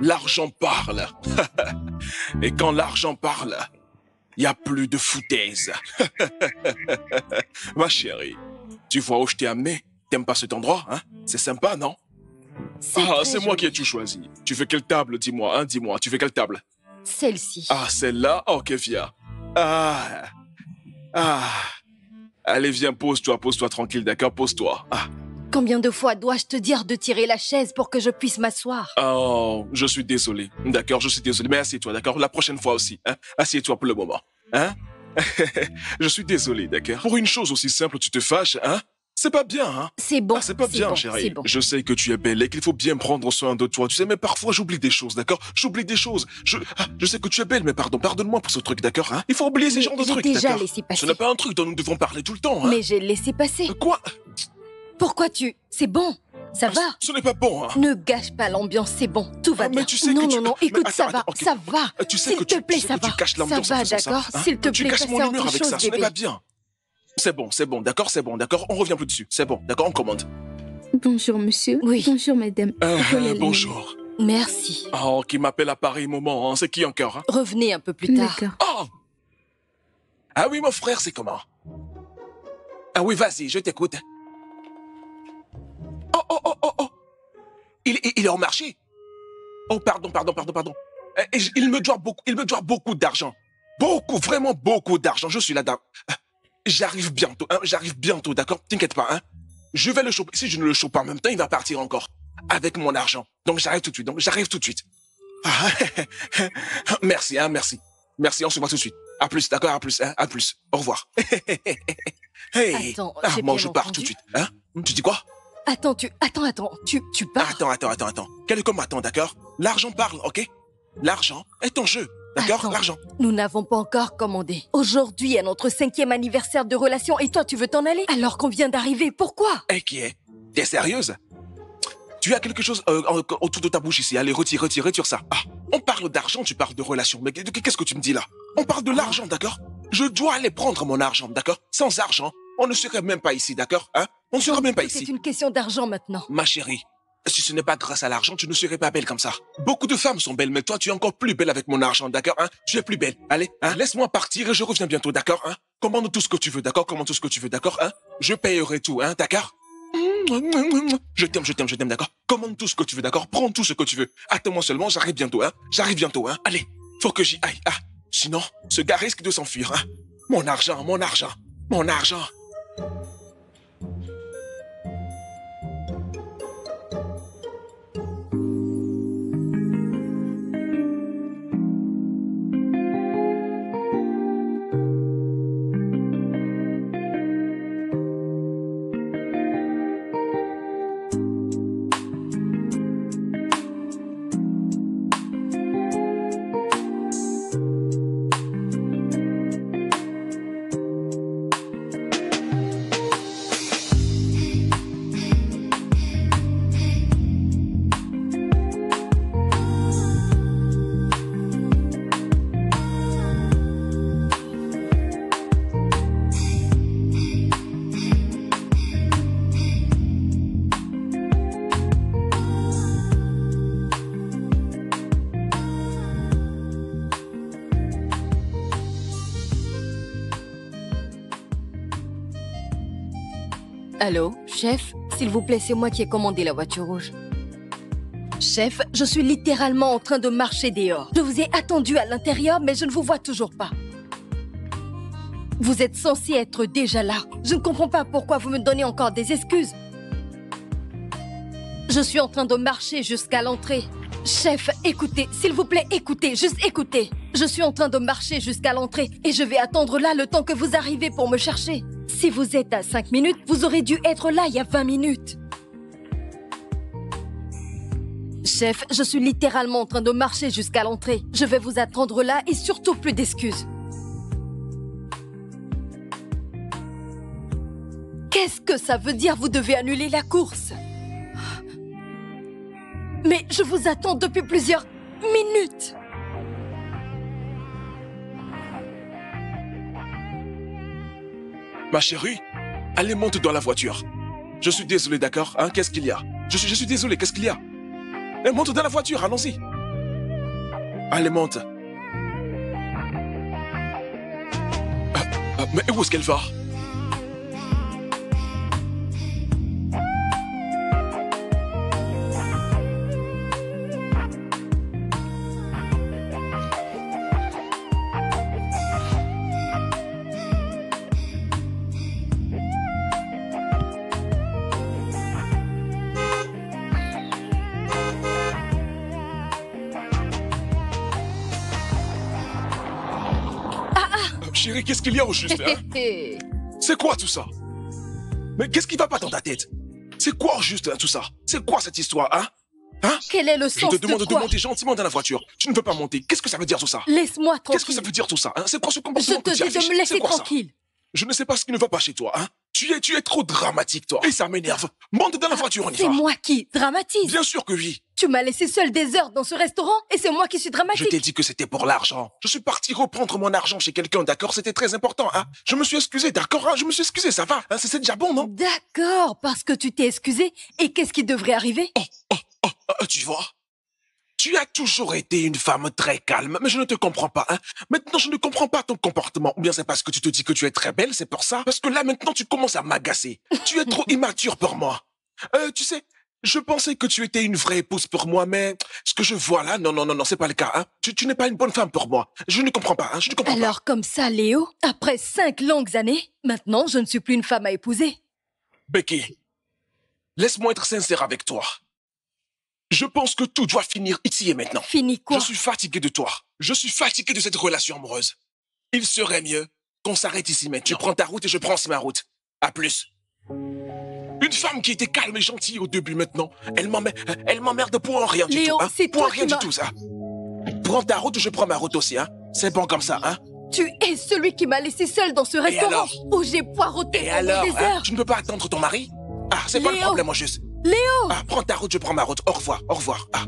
L'argent parle. Et quand l'argent parle, il n'y a plus de foutaise. Ma chérie, tu vois où je t'ai amené? T'aimes pas cet endroit, hein? C'est sympa, non? Ah, c'est moi qui ai tout choisi. Tu veux quelle table, dis-moi, hein? Dis-moi, tu veux quelle table? Celle-ci. Ah, celle-là? Ok, viens. Ah. Ah. Allez, viens, pose-toi tranquille, d'accord? Pose-toi. Ah. Combien de fois dois-je te dire de tirer la chaise pour que je puisse m'asseoir? Oh, je suis désolé. D'accord, je suis désolé. Mais assieds-toi, d'accord? La prochaine fois aussi, hein? Assieds-toi pour le moment. Hein? Je suis désolé, d'accord? Pour une chose aussi simple, tu te fâches, hein? C'est pas bien, hein? C'est bon. Ah, c'est pas bien, bon, chérie. Bon. Je sais que tu es belle et qu'il faut bien prendre soin de toi, tu sais, mais parfois j'oublie des choses, d'accord? J'oublie des choses. Je sais que tu es belle, mais pardonne-moi pour ce truc, d'accord? Hein? Il faut oublier ces genres de trucs, déjà d'accord? laissé passer. Ce n'est pas un truc dont nous devons parler tout le temps, hein? Mais j'ai laissé passer. Quoi? Pourquoi tu... C'est bon. Ça va. Ce n'est pas bon, hein? Ne gâche pas l'ambiance, c'est bon. Tout va bien. Mais tu sais non, que non, non, écoute, mais ça attends, va, ok. ça va. Tu sais S'il que te plaît, tu ça va. caches Ça l'ambiance en va, faisant ça, d'accord? hein? S'il te Tu plaît, casses passe mon à humeur autre avec ça, chose, ce n'est bébé. pas bien. C'est bon, d'accord, on revient plus dessus. C'est bon, d'accord, on commande. Bonjour, monsieur. Oui. Bonjour, madame. Bonjour. Merci. Oh, qui m'appelle à pareil moment, hein? C'est qui encore, hein? Revenez un peu plus tard. D'accord. Oh! Ah oui, mon frère, c'est comment? Ah oui, vas-y, je t'écoute. Oh! Il est au marché? Oh, pardon. Il me doit beaucoup d'argent. Beaucoup, vraiment beaucoup d'argent. Je suis là. J'arrive bientôt, d'accord? T'inquiète pas, hein? Je vais le choper. Si je ne le chope pas en même temps, il va partir encore. Avec mon argent. Donc j'arrive tout de suite. Ah, merci, hein, merci. Merci, on se voit tout de suite. À plus, d'accord? À plus, hein? À plus. Au revoir. Hey. Attends, moi j'ai bien je pars entendu. tout de suite, hein? Tu dis quoi? Attends, tu pars? Attends. Quel comme attends, d'accord? L'argent parle, ok? L'argent est en jeu, d'accord? Attends, L'argent. nous n'avons pas encore commandé. Aujourd'hui est notre 5e anniversaire de relation et toi, tu veux t'en aller? Alors qu'on vient d'arriver, pourquoi? Et qui est? T'es sérieuse? Tu as quelque chose autour de ta bouche ici. Allez, retire ça. Ah, on parle d'argent, tu parles de relation. Mais qu'est-ce que tu me dis là? On parle de l'argent, d'accord? Je dois aller prendre mon argent, d'accord? Sans argent, on ne serait même pas ici, d'accord? Hein? On ne serait même pas C'est ici. une question d'argent maintenant. Ma chérie, si ce n'est pas grâce à l'argent, tu ne serais pas belle comme ça. Beaucoup de femmes sont belles, mais toi, tu es encore plus belle avec mon argent, d'accord? Hein? Tu es plus belle. Allez, hein? Laisse-moi partir et je reviens bientôt, d'accord? Hein? Commande tout ce que tu veux, d'accord? Commande tout ce que tu veux, d'accord? Hein? Je payerai tout, hein? D'accord? Je t'aime, d'accord? Commande tout ce que tu veux, d'accord? Prends tout ce que tu veux. Attends-moi seulement, j'arrive bientôt, hein? Allez, faut que j'y aille. Ah, sinon, ce gars risque de s'enfuir, hein? Mon argent. Allô, chef? S'il vous plaît, c'est moi qui ai commandé la voiture rouge. Chef, je suis littéralement en train de marcher dehors. Je vous ai attendu à l'intérieur, mais je ne vous vois toujours pas. Vous êtes censé être déjà là. Je ne comprends pas pourquoi vous me donnez encore des excuses. Je suis en train de marcher jusqu'à l'entrée. Chef, écoutez, s'il vous plaît, écoutez, juste écoutez. Je suis en train de marcher jusqu'à l'entrée et je vais attendre là le temps que vous arrivez pour me chercher. Si vous êtes à 5 minutes, vous aurez dû être là il y a 20 minutes. Chef, je suis littéralement en train de marcher jusqu'à l'entrée. Je vais vous attendre là et surtout plus d'excuses. Qu'est-ce que ça veut dire? Vous devez annuler la course. Mais je vous attends depuis plusieurs minutes. Ma chérie, allez, monte dans la voiture. Je suis désolé, d'accord? Hein? Qu'est-ce qu'il y a? Je suis désolé, qu'est-ce qu'il y a? Eh, monte dans la voiture, allons-y. Allez, monte. Mais où est-ce qu'elle va? Chérie, qu'est-ce qu'il y a au juste, hein? C'est quoi tout ça? Mais qu'est-ce qui va pas dans ta tête? C'est quoi au juste, hein, tout ça? C'est quoi cette histoire, hein? Hein? Quel est le sens de quoi? Je te demande de monter gentiment dans la voiture. Tu ne veux pas monter. Qu'est-ce que ça veut dire tout ça? Laisse-moi tranquille. Qu'est-ce que ça veut dire tout ça, hein? C'est quoi ce comportement que tu Je te dis de me laisser tranquille. Je ne sais pas ce qui ne va pas chez toi, hein? Tu es trop dramatique, toi. Et ça m'énerve. Monte dans la voiture, on y va. C'est moi qui dramatise. Bien sûr que oui. Tu m'as laissé seule des heures dans ce restaurant et c'est moi qui suis dramatique. Je t'ai dit que c'était pour l'argent. Je suis parti reprendre mon argent chez quelqu'un, d'accord? C'était très important, hein? Je me suis excusé, d'accord? Hein? Je me suis excusé, ça va? Hein? C'est déjà bon, non? D'accord, parce que tu t'es excusé. Et qu'est-ce qui devrait arriver? Tu vois? Tu as toujours été une femme très calme, mais je ne te comprends pas, hein. Maintenant, je ne comprends pas ton comportement. Ou bien c'est parce que tu te dis que tu es très belle, c'est pour ça? Parce que là, maintenant, tu commences à m'agacer. Tu es trop immature pour moi. Tu sais, je pensais que tu étais une vraie épouse pour moi, mais ce que je vois là, non, c'est pas le cas, hein. Tu n'es pas une bonne femme pour moi. Je ne comprends pas, hein. Je ne comprends pas. Alors comme ça, Léo, après 5 longues années, maintenant, je ne suis plus une femme à épouser. Becky, laisse-moi être sincère avec toi. Je pense que tout doit finir ici et maintenant. Fini quoi? Je suis fatigué de toi. Je suis fatigué de cette relation amoureuse. Il serait mieux qu'on s'arrête ici maintenant. Tu prends ta route et je prends ma route. À plus. Une femme qui était calme et gentille au début maintenant, elle m'emmerde pour rien du Léo, tout. Hein? c'est pour toi rien qui du tout, ça. Prends ta route, je prends ma route aussi. Hein? C'est bon comme ça, hein? Tu es celui qui m'a laissé seule dans ce restaurant où j'ai poireauté Et pendant alors, des heures. tu ne peux pas attendre ton mari? Ah, c'est pas le Léo. problème, au juste. Léo! Ah, prends ta route, je prends ma route. Au revoir, au revoir. Ah.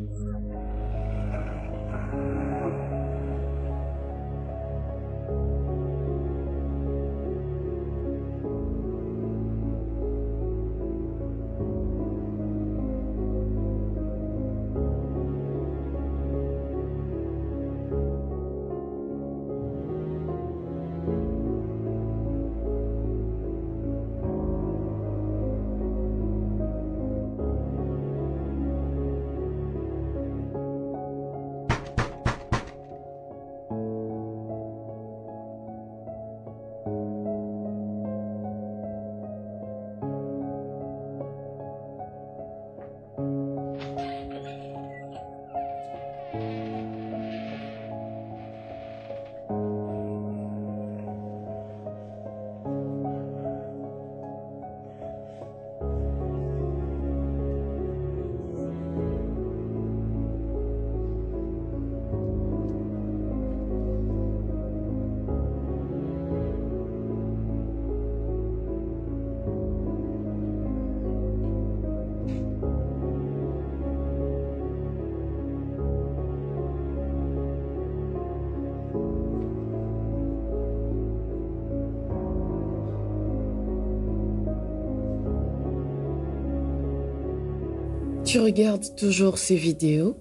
Tu regardes toujours ces vidéos?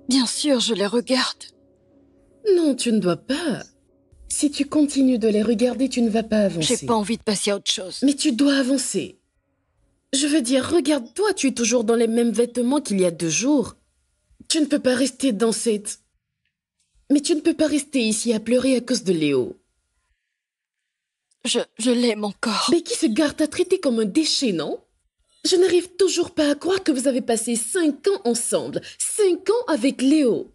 Bien sûr, je les regarde. Non, tu ne dois pas. Si tu continues de les regarder, tu ne vas pas avancer. J'ai pas envie de passer à autre chose. Mais tu dois avancer. Je veux dire, regarde-toi, tu es toujours dans les mêmes vêtements qu'il y a 2 jours. Tu ne peux pas rester dans cette... Mais tu ne peux pas rester ici à pleurer à cause de Léo. Je l'aime encore. Becky se garde à traiter comme un déchet, non? Je n'arrive toujours pas à croire que vous avez passé 5 ans ensemble. 5 ans avec Léo.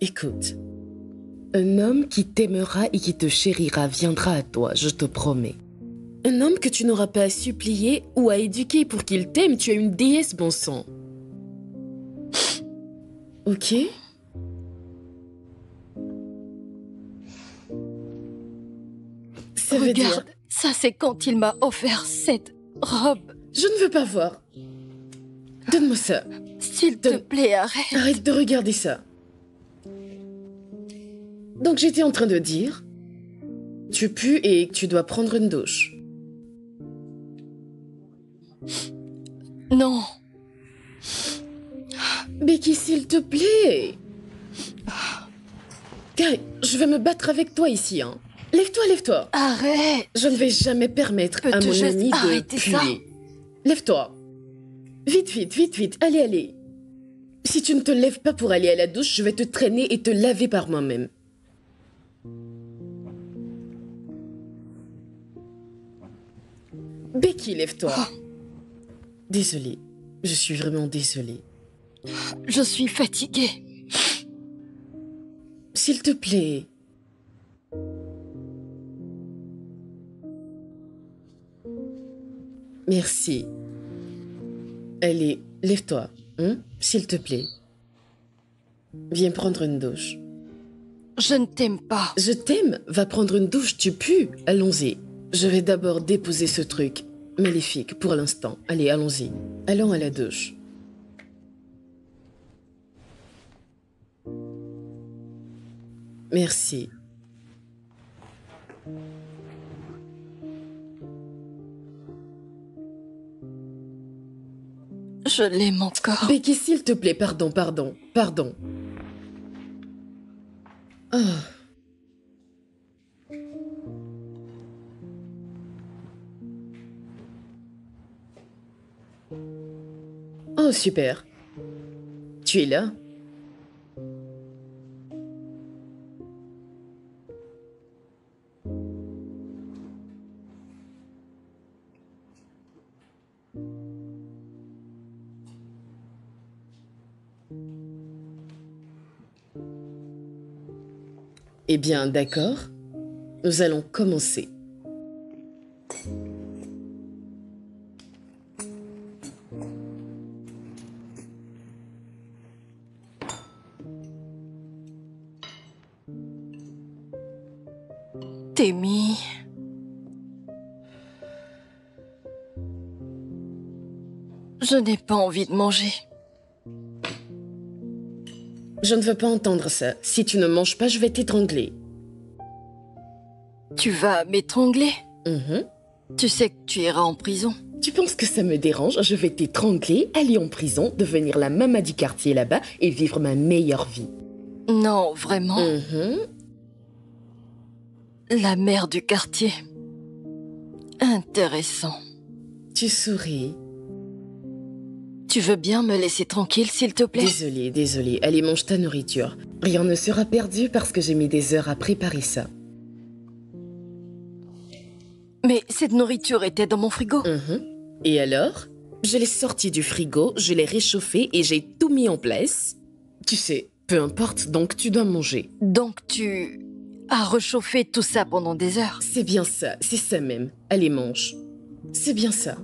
Écoute, un homme qui t'aimera et qui te chérira viendra à toi, je te promets. Un homme que tu n'auras pas à supplier ou à éduquer pour qu'il t'aime, tu es une déesse, bon sang. Ok? Ça veut dire... Regarde, ça c'est quand il m'a offert cette robe. Je ne veux pas voir. Donne-moi ça. S'il te plaît, arrête. Arrête de regarder ça. Donc j'étais en train de dire... tu pues et que tu dois prendre une douche. Non. Becky, s'il te plaît. Guy, je vais me battre avec toi ici, hein. Lève-toi, lève-toi. Arrête. Je ne vais jamais permettre à Peux-tu mon juste ami de arrêter ça? puer. Lève-toi. Vite, vite, vite, vite. Allez, allez. Si tu ne te lèves pas pour aller à la douche, je vais te traîner et te laver par moi-même. Becky, lève-toi. Désolée. Je suis vraiment désolée. Je suis fatiguée. S'il te plaît. Merci. Allez, lève-toi, hein, s'il te plaît. Viens prendre une douche. Je ne t'aime pas. Je t'aime, va prendre une douche, tu pues. Allons-y. Je vais d'abord déposer ce truc. Maléfique, pour l'instant. Allez, allons-y. Allons à la douche. Merci. Je l'aime encore. Becky, s'il te plaît, pardon. Ah. Oh, super. Tu es là? Eh bien, d'accord. Nous allons commencer. Témi. Je n'ai pas envie de manger. Je ne veux pas entendre ça. Si tu ne manges pas, je vais t'étrangler. Tu vas m'étrangler? Mhm. Tu sais que tu iras en prison. Tu penses que ça me dérange? Je vais t'étrangler, aller en prison, devenir la maman du quartier là-bas et vivre ma meilleure vie. Non, vraiment. Mhm. La mère du quartier. Intéressant. Tu souris. Tu veux bien me laisser tranquille, s'il te plaît? Désolée. Allez, mange ta nourriture. Rien ne sera perdu parce que j'ai mis des heures à préparer ça. Mais cette nourriture était dans mon frigo. Mhm. Et alors? Je l'ai sorti du frigo, je l'ai réchauffé et j'ai tout mis en place. Tu sais, peu importe, donc tu dois manger. Donc tu as réchauffé tout ça pendant des heures. C'est bien ça, c'est ça même. Allez, mange. C'est bien ça.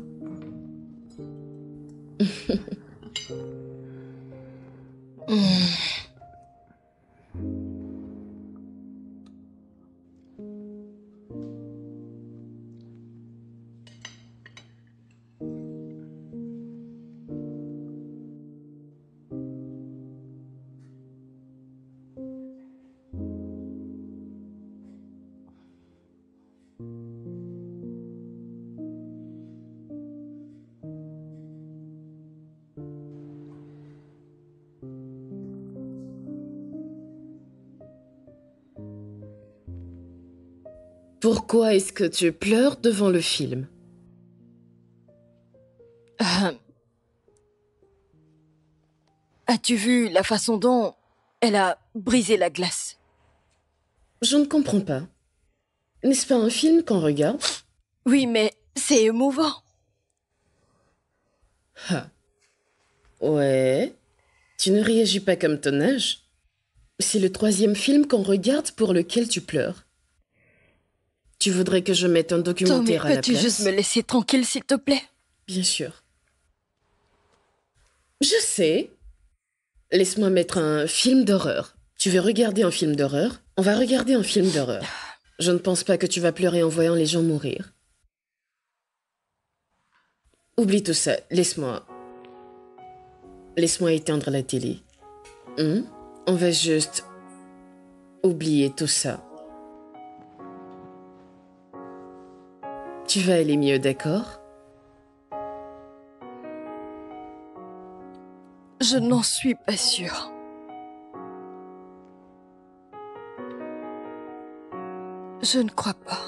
Pourquoi est-ce que tu pleures devant le film? As-tu vu la façon dont elle a brisé la glace? Je ne comprends pas. N'est-ce pas un film qu'on regarde? Oui, mais c'est émouvant. Ah. Ouais. Tu ne réagis pas comme ton âge. C'est le 3e film qu'on regarde pour lequel tu pleures. Tu voudrais que je mette un Tommy, documentaire à la peux-tu place? juste me laisser tranquille, s'il te plaît? Bien sûr. Je sais. Laisse-moi mettre un film d'horreur. Tu veux regarder un film d'horreur? On va regarder un film d'horreur. Je ne pense pas que tu vas pleurer en voyant les gens mourir. Oublie tout ça. Laisse-moi éteindre la télé. On va juste oublier tout ça. Tu vas aller mieux, d'accord? Je n'en suis pas sûre. Je ne crois pas.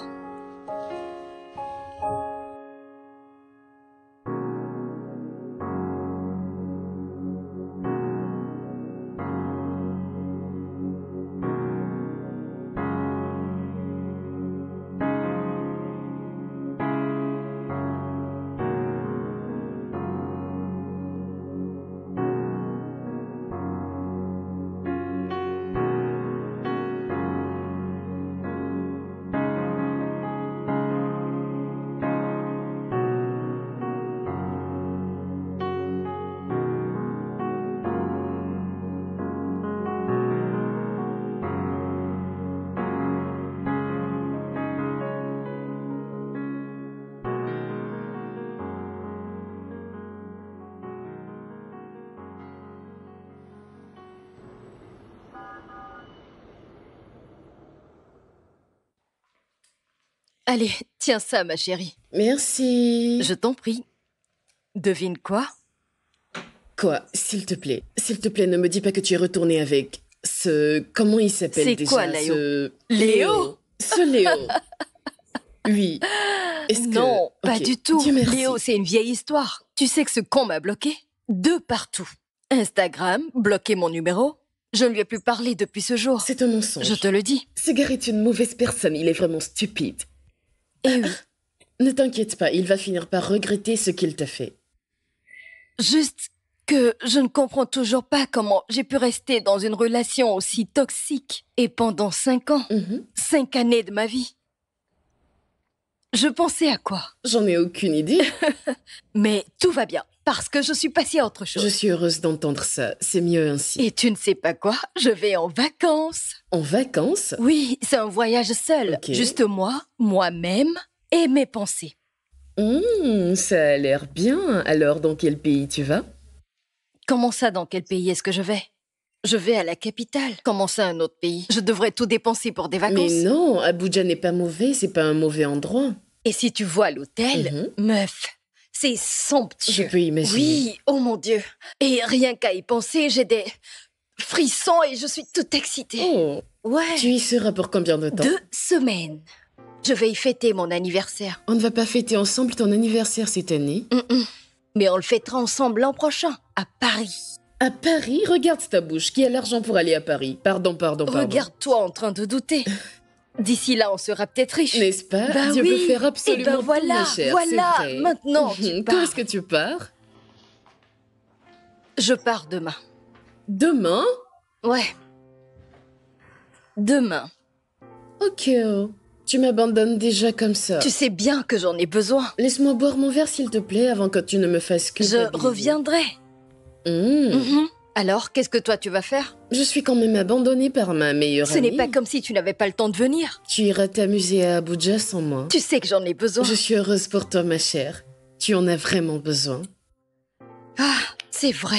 Allez, tiens ça, ma chérie. Merci. Je t'en prie. Devine quoi? Quoi? S'il te plaît, ne me dis pas que tu es retourné avec ce... Comment il s'appelle C'est déjà? quoi, Léo? Ce... Léo? Ce Léo. Oui. Est-ce que... Non, pas Ok, du tout. Dieu merci. Léo, c'est une vieille histoire. Tu sais que ce con m'a bloqué? De partout. Instagram, bloqué mon numéro. Je ne lui ai plus parlé depuis ce jour. C'est un mensonge. Je te le dis. Ce gars est une mauvaise personne, il est vraiment stupide. Et oui, Ne t'inquiète pas, il va finir par regretter ce qu'il t'a fait. juste que je ne comprends toujours pas comment j'ai pu rester dans une relation aussi toxique. Et pendant 5 ans, Mhm. 5 années de ma vie. Je pensais à quoi? J'en ai aucune idée. Mais tout va bien, parce que je suis passée à autre Je chose. suis heureuse d'entendre ça, c'est mieux ainsi. Et tu ne sais pas quoi? Je vais en vacances. En vacances? Oui, c'est un voyage seul. Ok. Juste moi, moi-même et mes pensées. Ça a l'air bien. Alors, dans quel pays tu vas? Comment ça, dans quel pays est-ce que je vais? Je vais à la capitale. Comment ça, un autre pays? Je devrais tout dépenser pour des vacances. Mais non, Abuja n'est pas mauvais, c'est pas un mauvais endroit. Et si tu vois l'hôtel, meuf, c'est somptueux. Je peux imaginer. Oui, oh mon Dieu. Et rien qu'à y penser, j'ai des frissons et je suis toute excitée. Oh, Ouais. tu y seras pour combien de temps? 2 semaines. Je vais y fêter mon anniversaire. On ne va pas fêter ensemble ton anniversaire cette année? Mais on le fêtera ensemble l'an prochain, à Paris. À Paris? Regarde ta bouche, qui a l'argent pour aller à Paris? Pardon. Regarde-toi en train de douter. D'ici là, on sera peut-être riches. N'est-ce pas? Bah Dieu oui. peut faire absolument Eh ben tout, voilà, ma chère, voilà. c'est vrai. Maintenant, tu Quand pars. est-ce que tu pars? Je pars demain. Demain? Ouais. Demain. Ok, oh. Tu m'abandonnes déjà comme ça. Tu sais bien que j'en ai besoin. Laisse-moi boire mon verre, s'il te plaît, avant que tu ne me fasses que... Je reviendrai. Alors, qu'est-ce que toi tu vas faire? Je suis quand même abandonnée par ma meilleure Ce amie. n'est pas comme si tu n'avais pas le temps de venir. Tu iras t'amuser à Abuja sans moi. Tu sais que j'en ai besoin. Je suis heureuse pour toi, ma chère. Tu en as vraiment besoin. Ah, c'est vrai.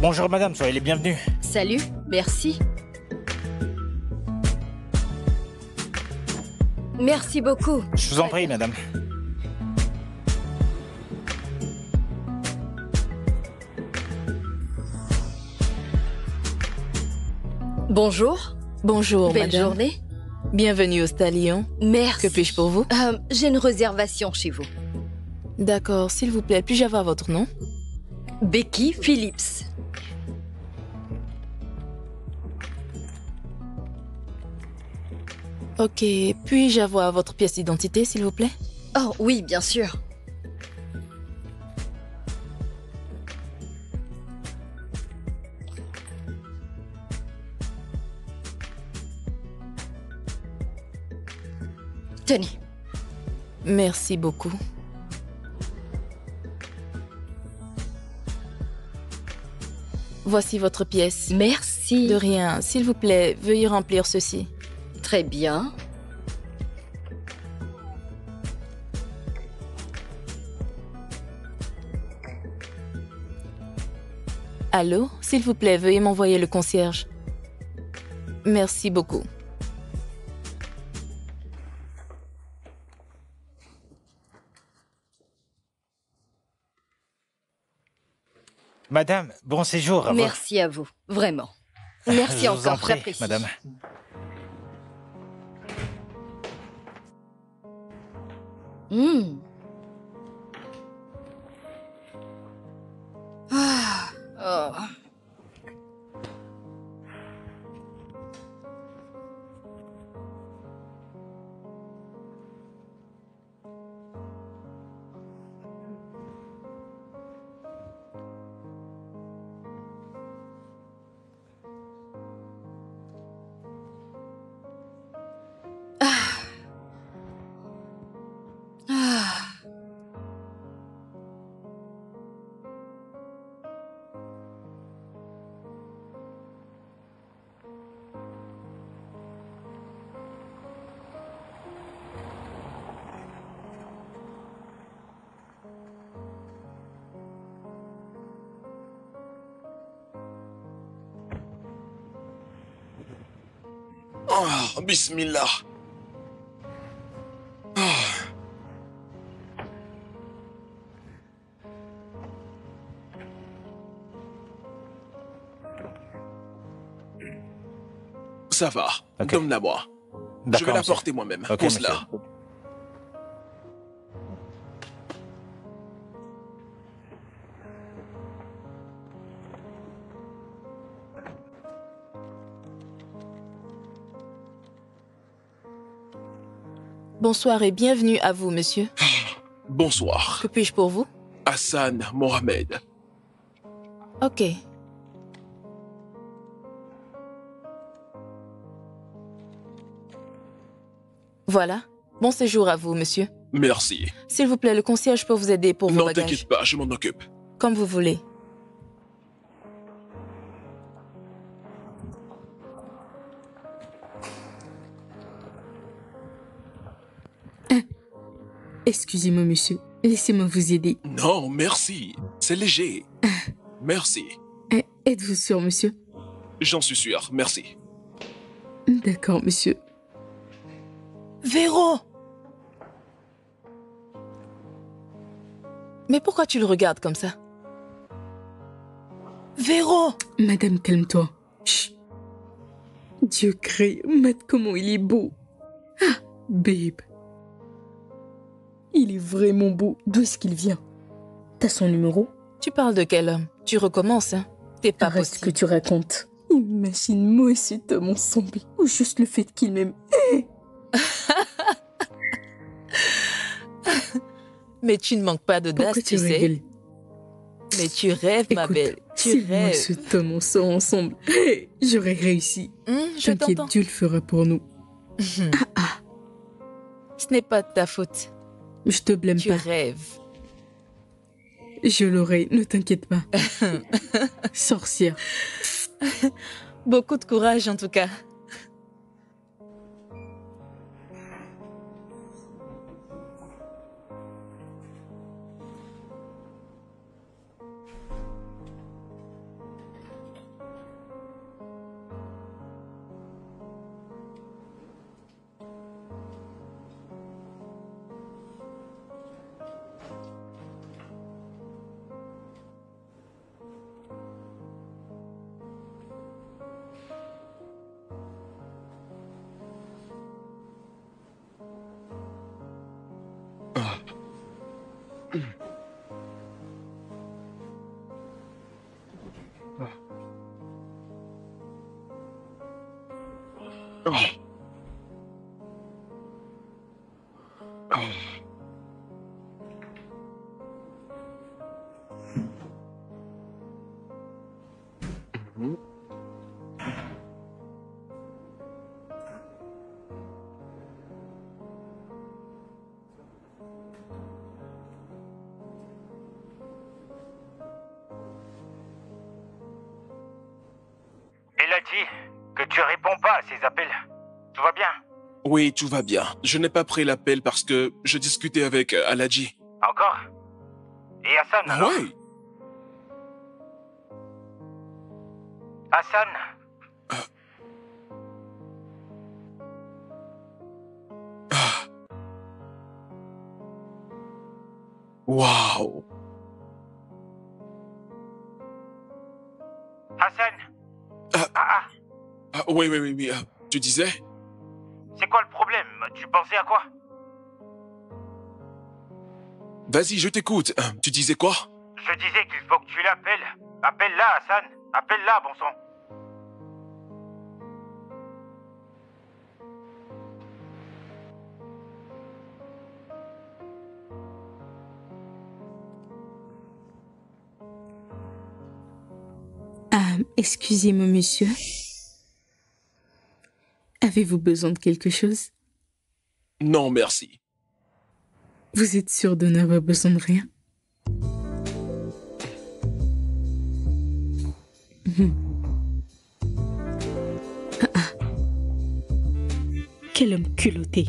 Bonjour madame, soyez les bienvenus. Salut, merci. Merci beaucoup. Je vous en prie madame. Bonjour. Bonjour, Belle madame. journée. Bienvenue au Stallion. Merci. Que puis-je pour vous? J'ai une réservation chez vous. D'accord, s'il vous plaît, puis-je avoir votre nom? Becky Phillips. Ok, puis-je avoir votre pièce d'identité, s'il vous plaît? Oh oui, bien sûr. Tenez. Merci beaucoup. Voici votre pièce. Merci. De rien. S'il vous plaît, veuillez remplir ceci. Très bien. Allô? S'il vous plaît, veuillez m'envoyer le concierge. Merci beaucoup. Madame, bon séjour. Au revoir. Merci à vous, vraiment. Merci Je vous en encore, prie, j'apprécie. madame. Hmm. Ah, oh. Ah. Oh, bismillah. Ah. Ça va, Ok. donne-la-moi. Je D'accord, vais la monsieur. porter moi-même. Ok, Pose-la. monsieur. Bonsoir et bienvenue à vous, monsieur. Bonsoir. Que puis-je pour vous? Hassan Mohamed. Ok. Voilà. Bon séjour à vous, monsieur. Merci. S'il vous plaît, le concierge peut vous aider pour vos Non, bagages. t'inquiète pas, je m'en occupe. Comme vous voulez. Excusez-moi, monsieur. Laissez-moi vous aider. Non, merci. C'est léger. Merci. Êtes-vous sûr, monsieur? J'en suis sûr, merci. D'accord, monsieur. Véro! Mais pourquoi tu le regardes comme ça? Véro! Madame, calme-toi. Chut. Dieu crée, Matt, comment il est beau. Ah, babe. Il est vraiment beau. D'où est-ce qu'il vient? T'as son numéro? Tu parles de quel homme? Tu recommences, hein? T'es pas Arrête ce que possible. tu racontes. Imagine-moi et cet homme ensemble. Ou juste le fait qu'il m'aime. Mais tu ne manques pas d'audace, Pourquoi tu tu sais. rigoles? Mais tu rêves, ma Écoute, belle. Tu si moi et rêves. cet homme on sort ensemble, hey, j'aurais réussi. Je T'inquiète, t'entends. Dieu le fera pour nous. Ce n'est pas de ta faute. Je te blâme Tu pas. rêves. Je l'aurai, ne t'inquiète pas. Sorcière. Beaucoup de courage, en tout cas. Oh. Oh. Mhm. dit que tu réponds pas à ses appels. Tout va bien? Oui, tout va bien. Je n'ai pas pris l'appel parce que je discutais avec Aladji. Encore? Et Hassan alors? Ouais. Hassan? Waouh. Hassan? Oui, oui, oui, oui. Tu disais? C'est quoi le problème? Tu pensais à quoi? Vas-y, je t'écoute. Tu disais quoi? Je disais qu'il faut que tu l'appelles. Appelle-la, Hassan. Appelle-la, bon sang. Excusez-moi, monsieur. Avez-vous besoin de quelque chose? Non, merci. Vous êtes sûr de n'avoir besoin de rien? Quel homme culotté!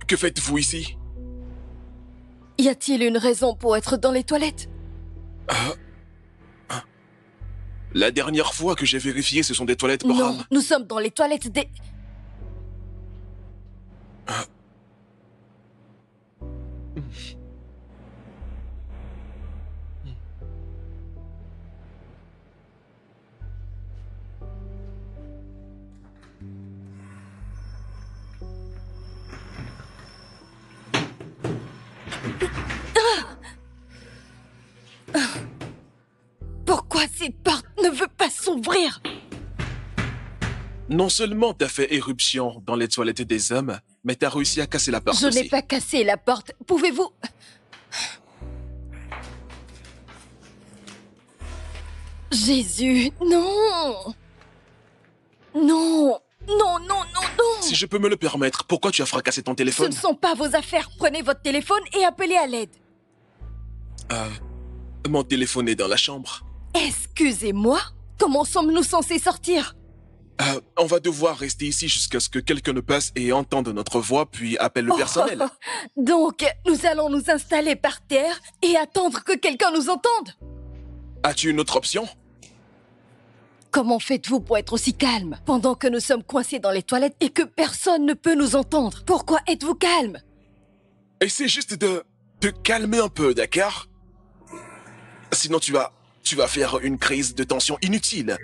Que faites-vous ici? Y a-t-il une raison pour être dans les toilettes? La dernière fois que j'ai vérifié, ce sont des toilettes pour Non, hommes. nous sommes dans les toilettes des... Pourquoi cette porte ne veut pas s'ouvrir? Non seulement t'as fait éruption dans les toilettes des hommes, mais t'as réussi à casser la porte Je n'ai aussi. pas cassé la porte. Pouvez-vous... Jésus, non! Non! Non, non, non, non! Si je peux me le permettre, pourquoi tu as fracassé ton Ce téléphone? ne sont pas vos affaires. Prenez votre téléphone et appelez à l'aide. Mon téléphone est dans la chambre. Excusez-moi? Comment sommes-nous censés sortir? On va devoir rester ici jusqu'à ce que quelqu'un ne passe et entende notre voix, puis appelle le personnel. Donc, nous allons nous installer par terre et attendre que quelqu'un nous entende. As-tu une autre option? Comment faites-vous pour être aussi calme pendant que nous sommes coincés dans les toilettes et que personne ne peut nous entendre? Pourquoi êtes-vous calme? Essaie juste de te calmer un peu, d'accord? Sinon tu vas faire une crise de tension inutile.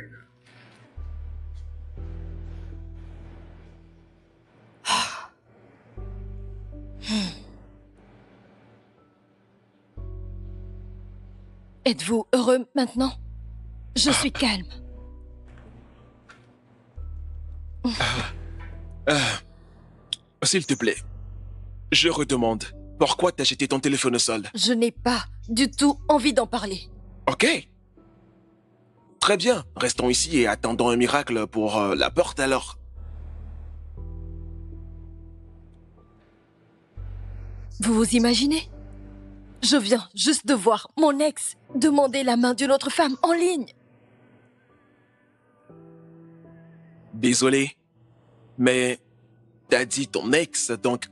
Êtes-vous heureux maintenant? Je suis calme. S'il te plaît, je redemande, pourquoi t'as jeté ton téléphone au sol? Je n'ai pas du tout envie d'en parler. Ok. Très bien, restons ici et attendons un miracle pour la porte alors. Vous vous imaginez? Je viens juste de voir mon ex demander la main d'une autre femme en ligne. Désolé, mais t'as dit ton ex, donc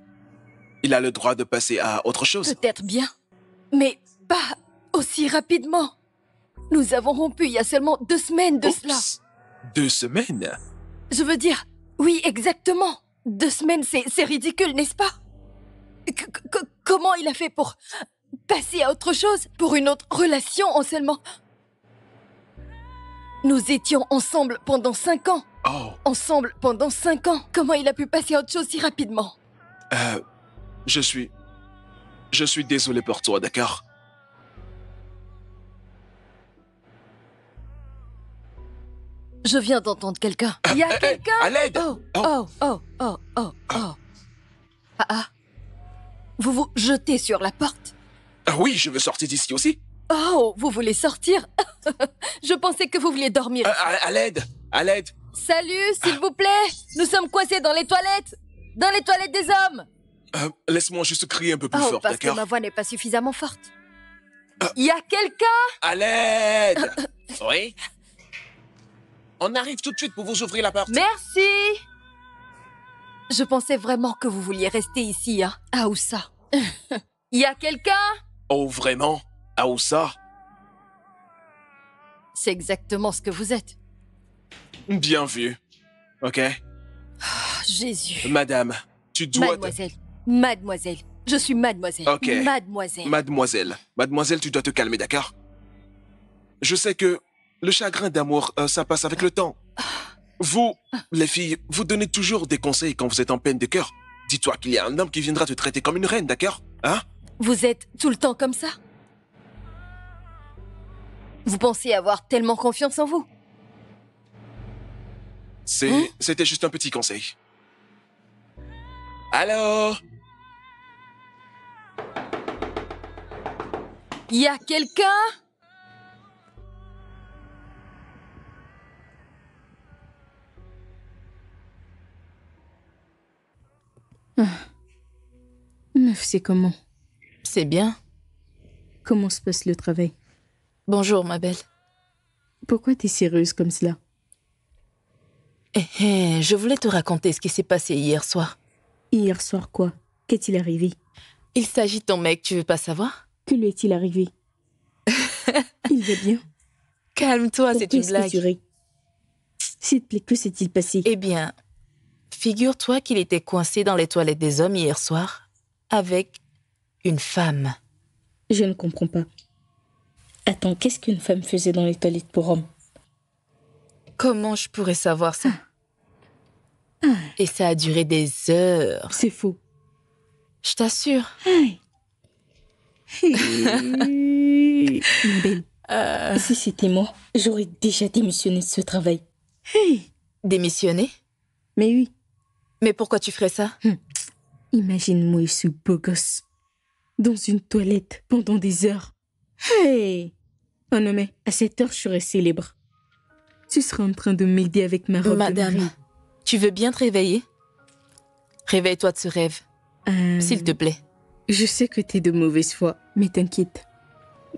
il a le droit de passer à autre chose. Peut-être bien, mais pas aussi rapidement. Nous avons rompu il y a seulement 2 semaines de cela. Oups. 2 semaines? Je veux dire, oui, exactement. 2 semaines, c'est ridicule, n'est-ce pas? Comment il a fait pour passer à autre chose, pour une autre relation en seulement... Nous étions ensemble pendant 5 ans. Oh, Ensemble pendant 5 ans. Comment il a pu passer à autre chose si rapidement? je suis désolé pour toi, d'accord? Je viens d'entendre quelqu'un. Il y a quelqu'un? À l'aide! Oh, oh, oh, oh, oh, oh. Ah. Vous vous jetez sur la porte? Ah oui, je veux sortir d'ici aussi. Oh, vous voulez sortir? Je pensais que vous vouliez dormir. À l'aide! À l'aide! Salut, s'il vous plaît. Nous sommes coincés dans les toilettes. Dans les toilettes des hommes. Laisse-moi juste crier un peu plus Oh, fort, parce que d'accord? ma voix n'est pas suffisamment forte. Il y a quelqu'un? À l'aide! Oui? On arrive tout de suite pour vous ouvrir la porte. Merci. Je pensais vraiment que vous vouliez rester ici, hein. Ah, où ça? Il y a quelqu'un? Oh, vraiment? Ah, où ça? C'est exactement ce que vous êtes. Bien vu. Ok? Oh, Jésus. Madame, tu dois... Mademoiselle. Mademoiselle. Je suis mademoiselle. Ok. Mademoiselle. Mademoiselle, tu dois te calmer, d'accord? Je sais que le chagrin d'amour, ça passe avec le temps. Vous, les filles, vous donnez toujours des conseils quand vous êtes en peine de cœur. Dis-toi qu'il y a un homme qui viendra te traiter comme une reine, d'accord? Hein? Vous êtes tout le temps comme ça? Vous pensez avoir tellement confiance en vous? C'était juste un petit conseil. Allô? Il y a quelqu'un? Meuf, c'est comment? C'est bien. Comment se passe le travail? Bonjour, ma belle. Pourquoi t'es sérieuse comme cela? Je voulais te raconter ce qui s'est passé hier soir. Hier soir, quoi? Qu'est-il arrivé? Il s'agit de ton mec, tu veux pas savoir? Que lui est-il arrivé? Il va bien? Calme-toi, c'est Pourquoi une est-ce que blague. tu ris? S'il te plaît, que s'est-il passé? Eh bien, figure-toi qu'il était coincé dans les toilettes des hommes hier soir avec une femme. Je ne comprends pas. Attends, qu'est-ce qu'une femme faisait dans les toilettes pour hommes? Comment je pourrais savoir ça? Et ça a duré des heures. C'est faux. Je t'assure. Hey. Ma belle, si c'était moi, j'aurais déjà démissionné de ce travail. Hey. Démissionner? Mais oui, Mais pourquoi tu ferais ça? imagine-moi ce beau gosse dans une toilette pendant des heures. Hey. Oh non mais, à cette heure, je serais célèbre. Tu seras en train de m'aider avec ma robe de Madame, mariée. tu veux bien te réveiller? Réveille-toi de ce rêve, s'il te plaît. Je sais que t'es de mauvaise foi, mais t'inquiète.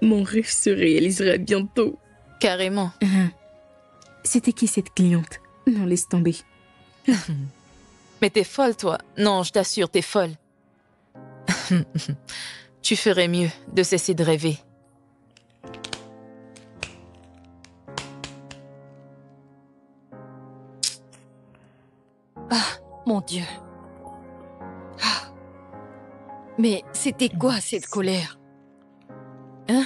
Mon rêve se réalisera bientôt. Carrément. C'était qui cette cliente? Non, laisse tomber. Mais t'es folle, toi. Non, je t'assure, t'es folle. Tu ferais mieux de cesser de rêver. Mon Dieu. Ah. Mais c'était quoi cette colère? Hein?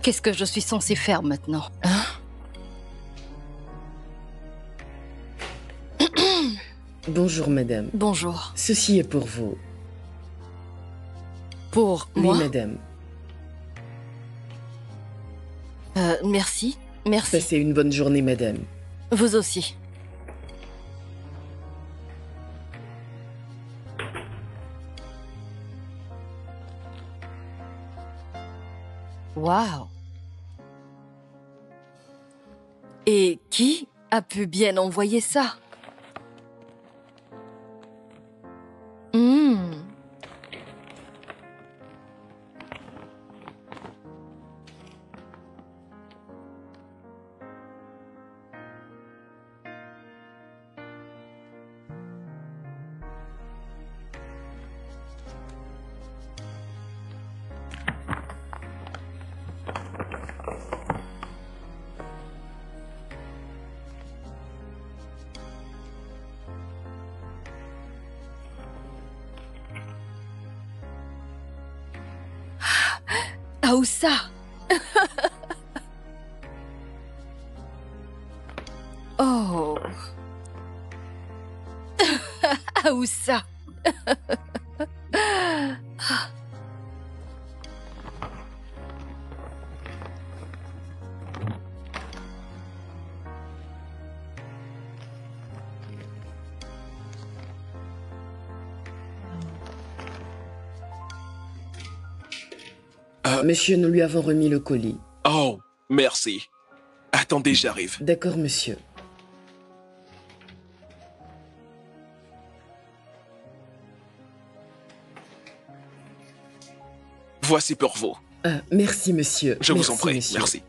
Qu'est-ce que je suis censée faire maintenant? Hein? Bonjour, madame. Bonjour. Ceci est pour vous. Pour Oui, moi? madame. Merci. Merci. Passez une bonne journée, madame. Vous aussi. Waouh. Et qui a pu bien envoyer ça? Hmm. Aoussa. Oh. Aoussa. Monsieur, nous lui avons remis le colis. Oh, merci. Attendez, j'arrive. D'accord, monsieur. Voici pour vous. Merci, monsieur. Je vous en Merci, prie, monsieur. merci.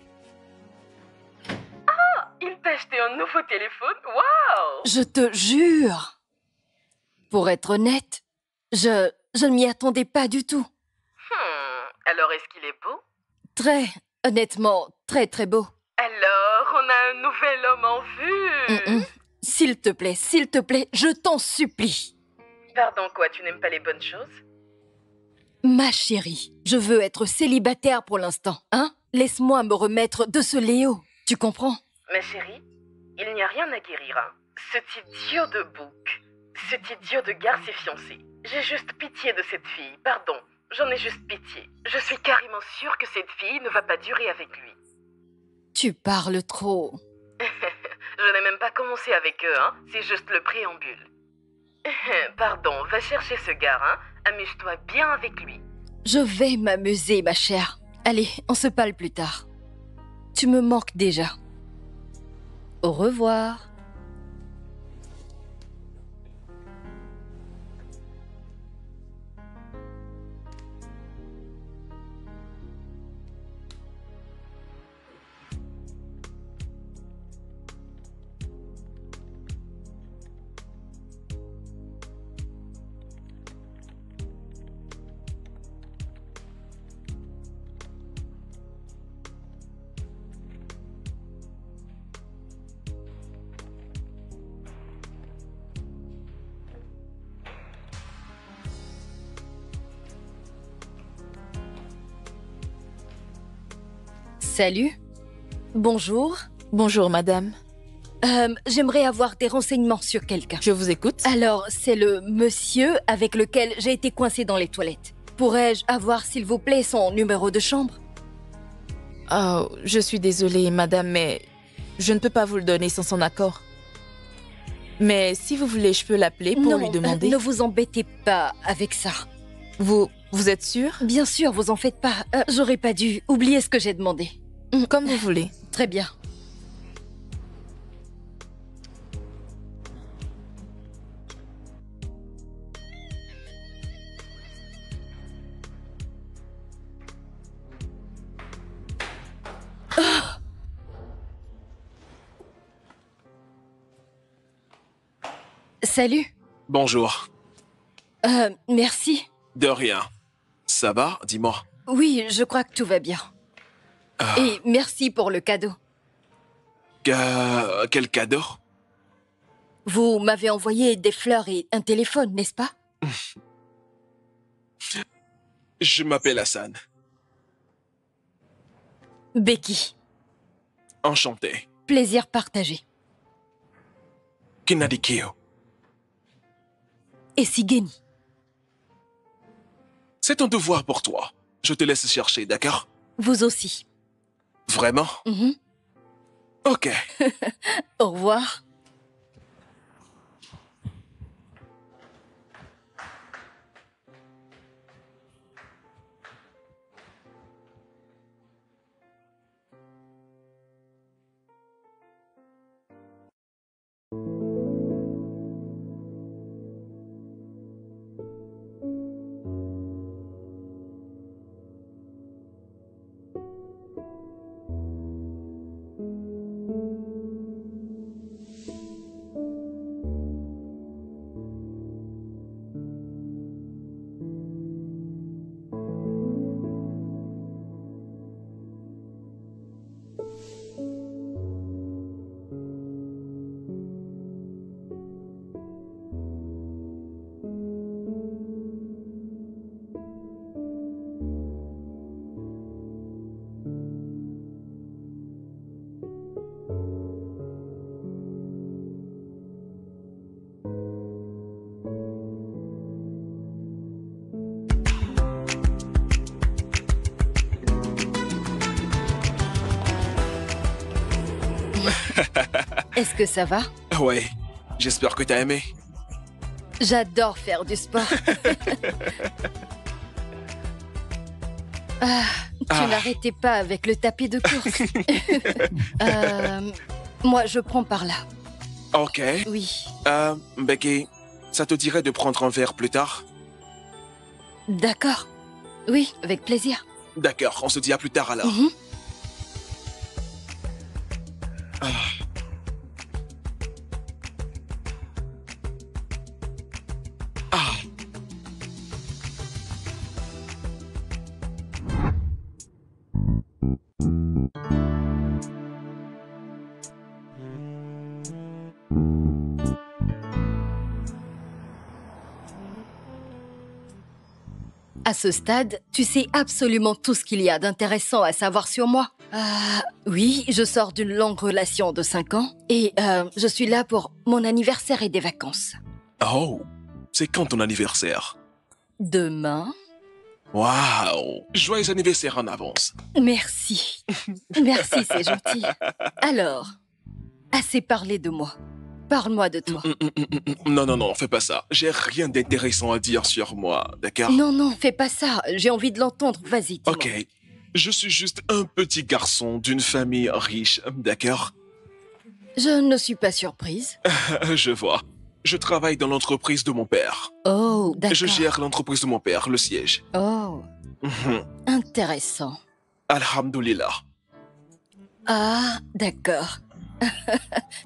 Il t'a acheté un nouveau téléphone? Waouh! Je te jure. Pour être honnête, je ne m'y attendais pas du tout. Alors, est-ce qu'il est beau? Très, honnêtement, très très beau. Alors, on a un nouvel homme en vue. S'il te plaît, je t'en supplie. Pardon, quoi, tu n'aimes pas les bonnes choses? Ma chérie, je veux être célibataire pour l'instant, hein? Laisse-moi me remettre de ce Léo, tu comprends? Ma chérie, il n'y a rien à guérir, hein. Cet idiot de bouc, cet idiot de gars s'est fiancé. J'ai juste pitié de cette fille, pardon. J'en ai juste pitié. Je suis carrément sûre que cette fille ne va pas durer avec lui. Tu parles trop. Je n'ai même pas commencé avec eux, hein. C'est juste le préambule. Pardon, va chercher ce gars, hein. Amuse-toi bien avec lui. Je vais m'amuser, ma chère. Allez, on se parle plus tard. Tu me manques déjà. Au revoir. Salut. Bonjour. Bonjour, madame. J'aimerais avoir des renseignements sur quelqu'un. Je vous écoute. Alors, c'est le monsieur avec lequel j'ai été coincée dans les toilettes. Pourrais-je avoir, s'il vous plaît, son numéro de chambre? Oh, je suis désolée, madame, mais je ne peux pas vous le donner sans son accord. Mais si vous voulez, je peux l'appeler pour lui demander. Ne vous embêtez pas avec ça. Vous êtes sûre? Bien sûr, vous en faites pas. J'aurais pas dû oublier ce que j'ai demandé. Comme vous voulez. Très bien. Salut. Bonjour. Merci. De rien. Ça va? Dis-moi. Oui, je crois que tout va bien. Et merci pour le cadeau. Quel cadeau? Vous m'avez envoyé des fleurs et un téléphone, n'est-ce pas? Je m'appelle Hassan. Becky. Enchanté. Plaisir partagé. Kinadikio. Et Sigeni. C'est un devoir pour toi. Je te laisse chercher, d'accord? Vous aussi. Vraiment? Mhm. Ok. Au revoir. Est-ce que ça va? Ouais. J'espère que t'as aimé. J'adore faire du sport. Tu n'arrêtais pas avec le tapis de course. Moi, je prends par là. Ok. Oui. Becky, ça te dirait de prendre un verre plus tard? D'accord. Oui, avec plaisir. D'accord, on se dit à plus tard alors. Mhm. Ah. À ce stade, tu sais absolument tout ce qu'il y a d'intéressant à savoir sur moi. Oui, je sors d'une longue relation de 5 ans et je suis là pour mon anniversaire et des vacances. Oh, c'est quand ton anniversaire? Demain? Waouh! Joyeux anniversaire en avance. Merci. Merci, c'est gentil. Alors, assez parlé de moi. Parle-moi de toi. Non, non, non, fais pas ça. J'ai rien d'intéressant à dire sur moi, d'accord? Non, non, fais pas ça. J'ai envie de l'entendre. Vas-y, dis-moi. Ok. Je suis juste un petit garçon d'une famille riche, d'accord? Je ne suis pas surprise. Je vois. Je travaille dans l'entreprise de mon père. Oh, d'accord. Je gère l'entreprise de mon père, le siège. Oh, intéressant. Alhamdulillah. Ah, d'accord.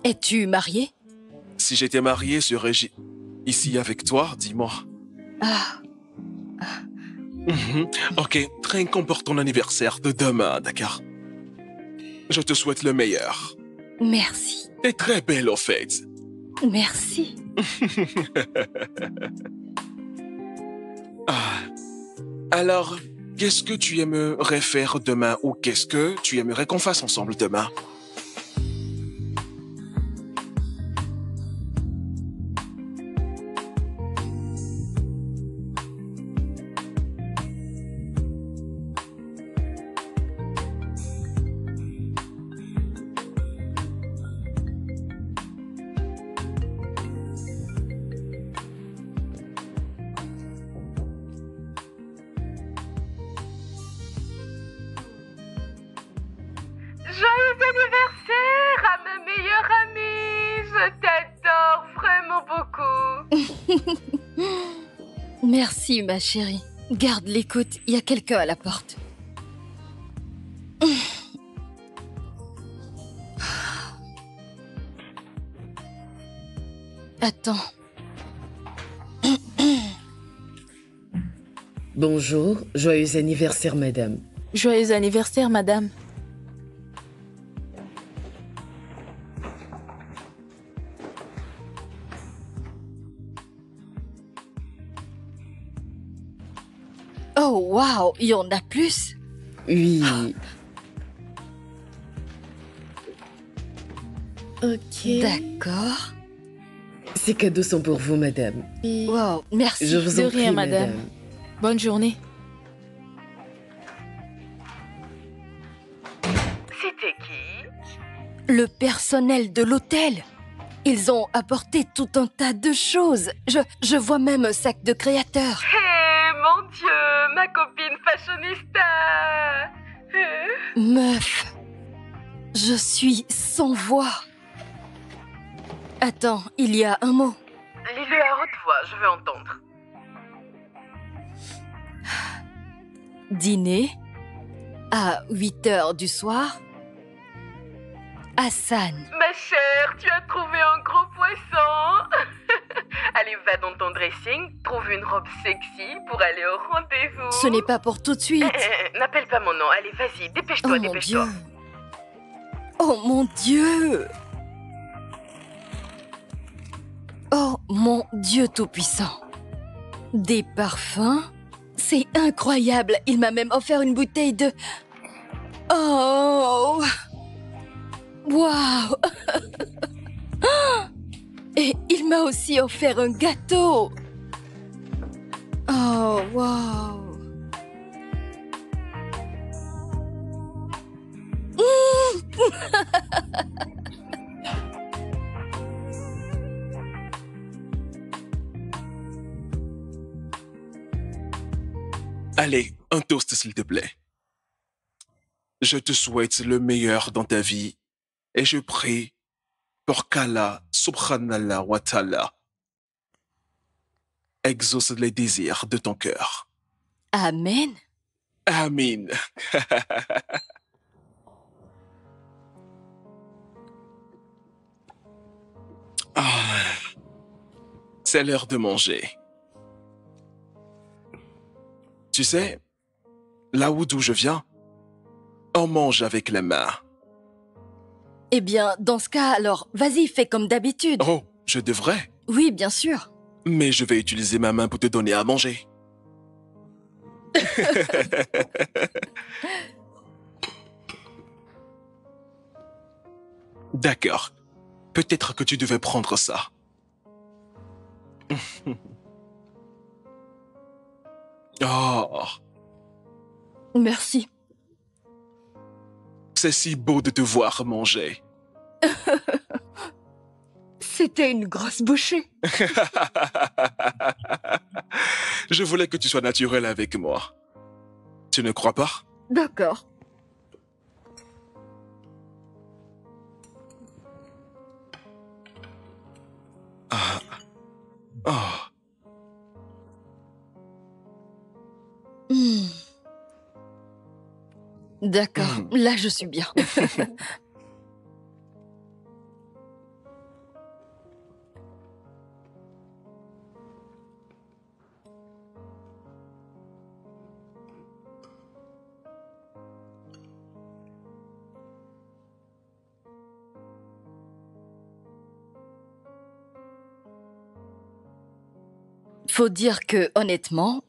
Es-tu marié? Si j'étais marié, serais-je ici avec toi, dis-moi. Ah, Ok, trinquons pour ton anniversaire de demain, d'accord? Je te souhaite le meilleur. merci. T'es très belle, au fait. Merci. Alors, qu'est-ce que tu aimerais faire demain ou qu'est-ce que tu aimerais qu'on fasse ensemble demain? Joyeux anniversaire à ma meilleure amie. Je t'adore vraiment beaucoup. Merci, ma chérie. Garde l'écoute, il y a quelqu'un à la porte. Attends. Bonjour, joyeux anniversaire, madame. Joyeux anniversaire, madame. Oh, waouh, il y en a plus. Oui, Ok. D'accord. Ces cadeaux sont pour vous, madame. Wow, merci. Je vous De en prie, rien, madame. Bonne journée. C'était qui? Le personnel de l'hôtel. Ils ont apporté tout un tas de choses. Je vois même un sac de créateur. Hé, mon Dieu, ma copine fashionista. Meuf, je suis sans voix. Attends, il y a un mot. Lis-le à haute voix, je veux entendre. Dîner à 8 heures du soir. Hassan. Ma chère, tu as trouvé un gros poisson. Allez, va dans ton dressing, trouve une robe sexy pour aller au rendez-vous. Ce n'est pas pour tout de suite. N'appelle pas mon nom, allez, vas-y, Oh dépêche-toi, mon dépêche-toi. Dieu. Oh mon Dieu. Oh mon Dieu tout-puissant. Des parfums? C'est incroyable. Il m'a même offert une bouteille de... Oh. Waouh. Et il m'a aussi offert un gâteau. Oh, waouh. Allez, un toast s'il te plaît. Je te souhaite le meilleur dans ta vie et je prie pour qu'Allah, subhanallah wa ta'ala, exauce les désirs de ton cœur. Amen. Amin. Ah, c'est l'heure de manger. Tu sais, là d'où je viens, on mange avec les mains. Eh bien, dans ce cas, alors, vas-y, fais comme d'habitude. Oh, je devrais, Oui, bien sûr. mais je vais utiliser ma main pour te donner à manger. D'accord. Peut-être que tu devais prendre ça. Oh, Merci. c'est si beau de te voir manger. C'était une grosse bouchée. Je voulais que tu sois naturel avec moi. Tu ne crois pas? D'accord. Oh, Hmm. D'accord, là je suis bien. Faut dire que, honnêtement,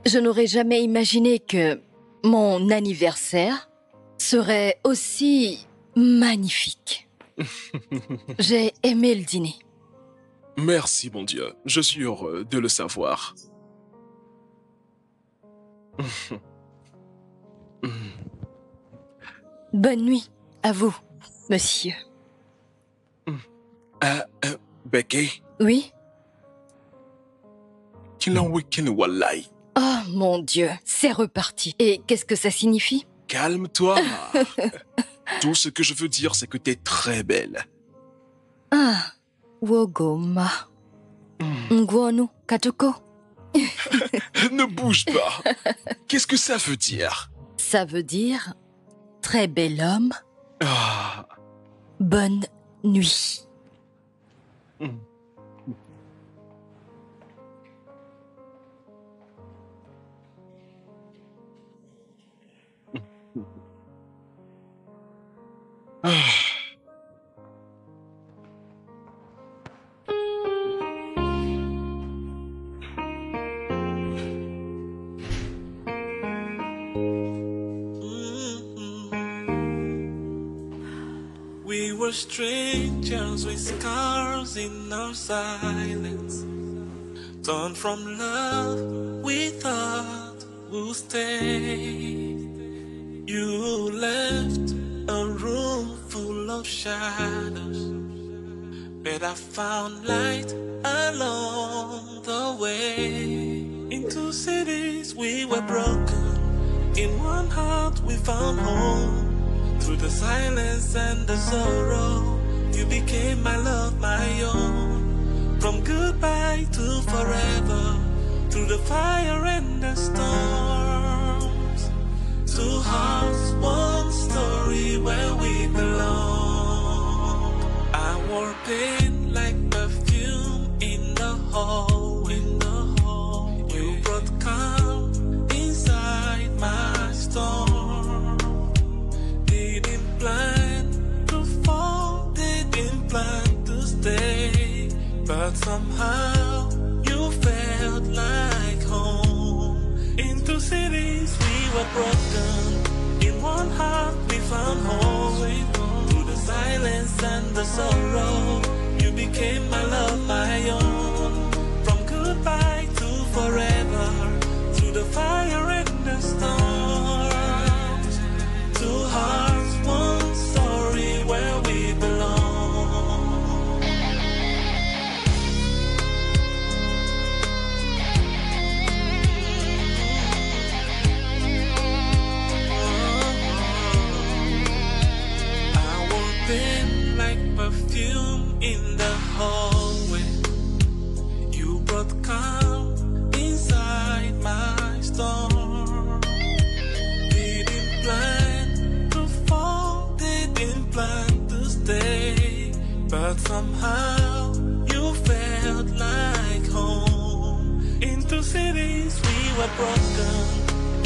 je n'aurais jamais imaginé que mon anniversaire serait aussi magnifique. J'ai aimé le dîner. merci mon Dieu. Je suis heureux de le savoir. Bonne nuit à vous, monsieur. Becky, Oui? Kilan Weekend Wallahi. Oh mon Dieu, c'est reparti. Et qu'est-ce que ça signifie? Calme-toi. Tout ce que je veux dire, c'est que t'es très belle. Ah, Wogoma. Ngwonu Katuko. Ne bouge pas. Qu'est-ce que ça veut dire? Ça veut dire très bel homme, Ah. bonne nuit. Ah. We were were strangers with scars in our silence. Torn from love we thought would stay. You left a room full of shadows, but I found light along the way. Into cities we were broken, in one heart we found home. Through the silence and the sorrow, you became my love, my own. From goodbye to forever, through the fire and the storms. Two hearts, one story where we belong. I wore pain like perfume in the hallway. You brought calm inside my storm. Didn't plan to fall, didn't plan to stay, but somehow you felt like home. Into cities we were broken, in one heart we found home. Through the silence and the sorrow, you became my love, my own. From goodbye to forever, through the fire and the storms. Two hearts, one story where we belong. I wore pain like perfume in the hallway. You brought calm inside my storm. Didn't plan to fall, didn't plan to stay, but somehow you felt like home. Into cities we were broken,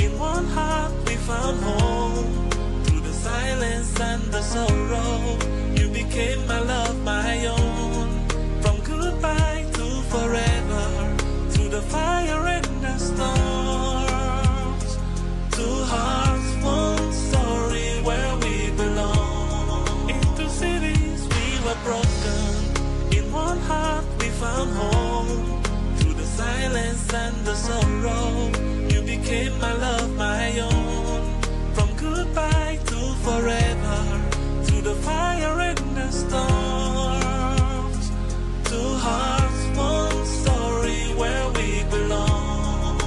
in one heart we found home. Through the silence and the sorrow, you became my love, my own. From goodbye to forever, through the fire and the storms. Two hearts, one story where we belong. Into cities we were broken, in one heart we found home. Through the silence and the sorrow, you became my love, my own. From goodbye to forever, through the fire and the storms. Two hearts, one story where we belong.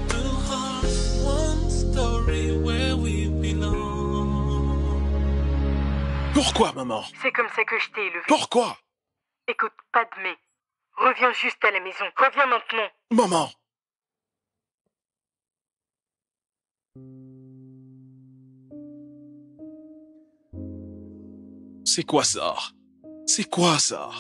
Two hearts, one story where we belong. Pourquoi, maman? C'est comme ça que je t'ai élevé. Pourquoi? Écoute, Padmé, reviens juste à la maison. Reviens maintenant. Maman! C'est quoi ça? C'est quoi ça?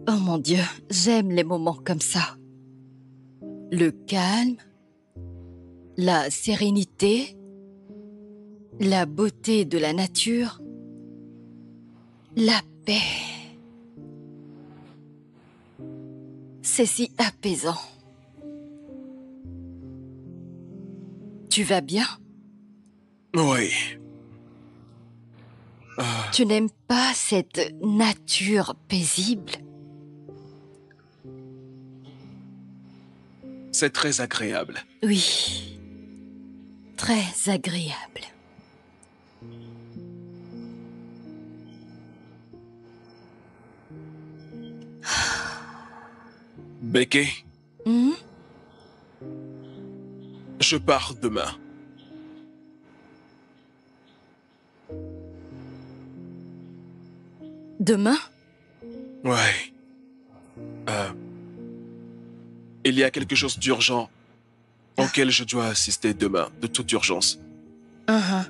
Oh mon Dieu, j'aime les moments comme ça. Le calme, la sérénité, la beauté de la nature, la paix. C'est si apaisant. Tu vas bien? Oui. Tu n'aimes pas cette nature paisible? C'est très agréable. Oui, très agréable. Becky, Hmm? je pars demain. Demain? Ouais. Il y a quelque chose d'urgent auquel je dois assister demain, de toute urgence. Uh-huh.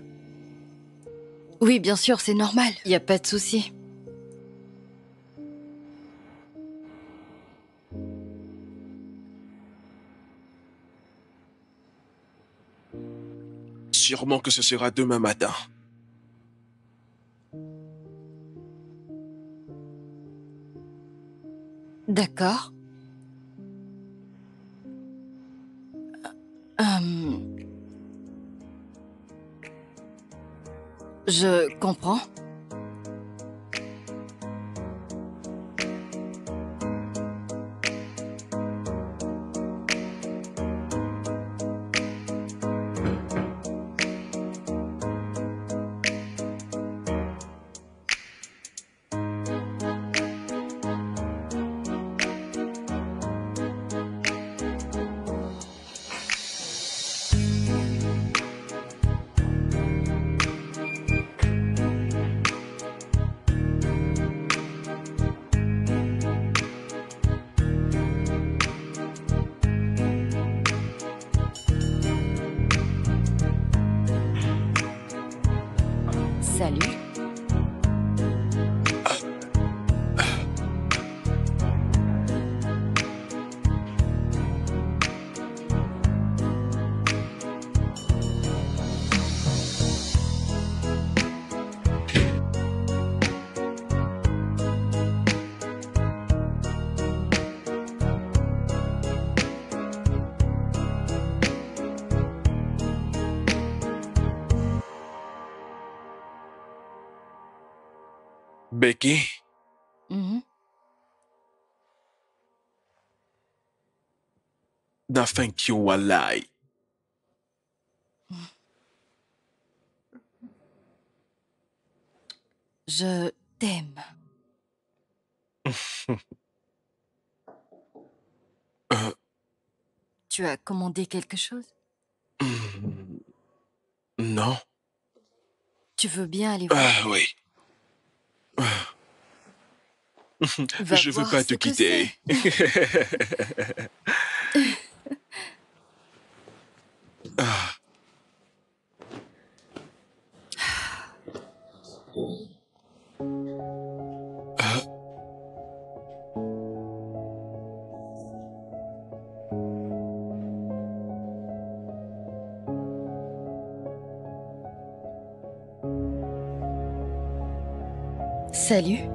Oui, bien sûr, c'est normal. Il n'y a pas de souci. sûrement que ce sera demain matin. D'accord. Je comprends. Salut. Becky, Mhm. da thank you wallahi. Je t'aime. Tu as commandé quelque chose? Non. Tu veux bien aller voir? Ah oui. Va Je veux voir pas ce te que quitter. Ah. Ah. Salut.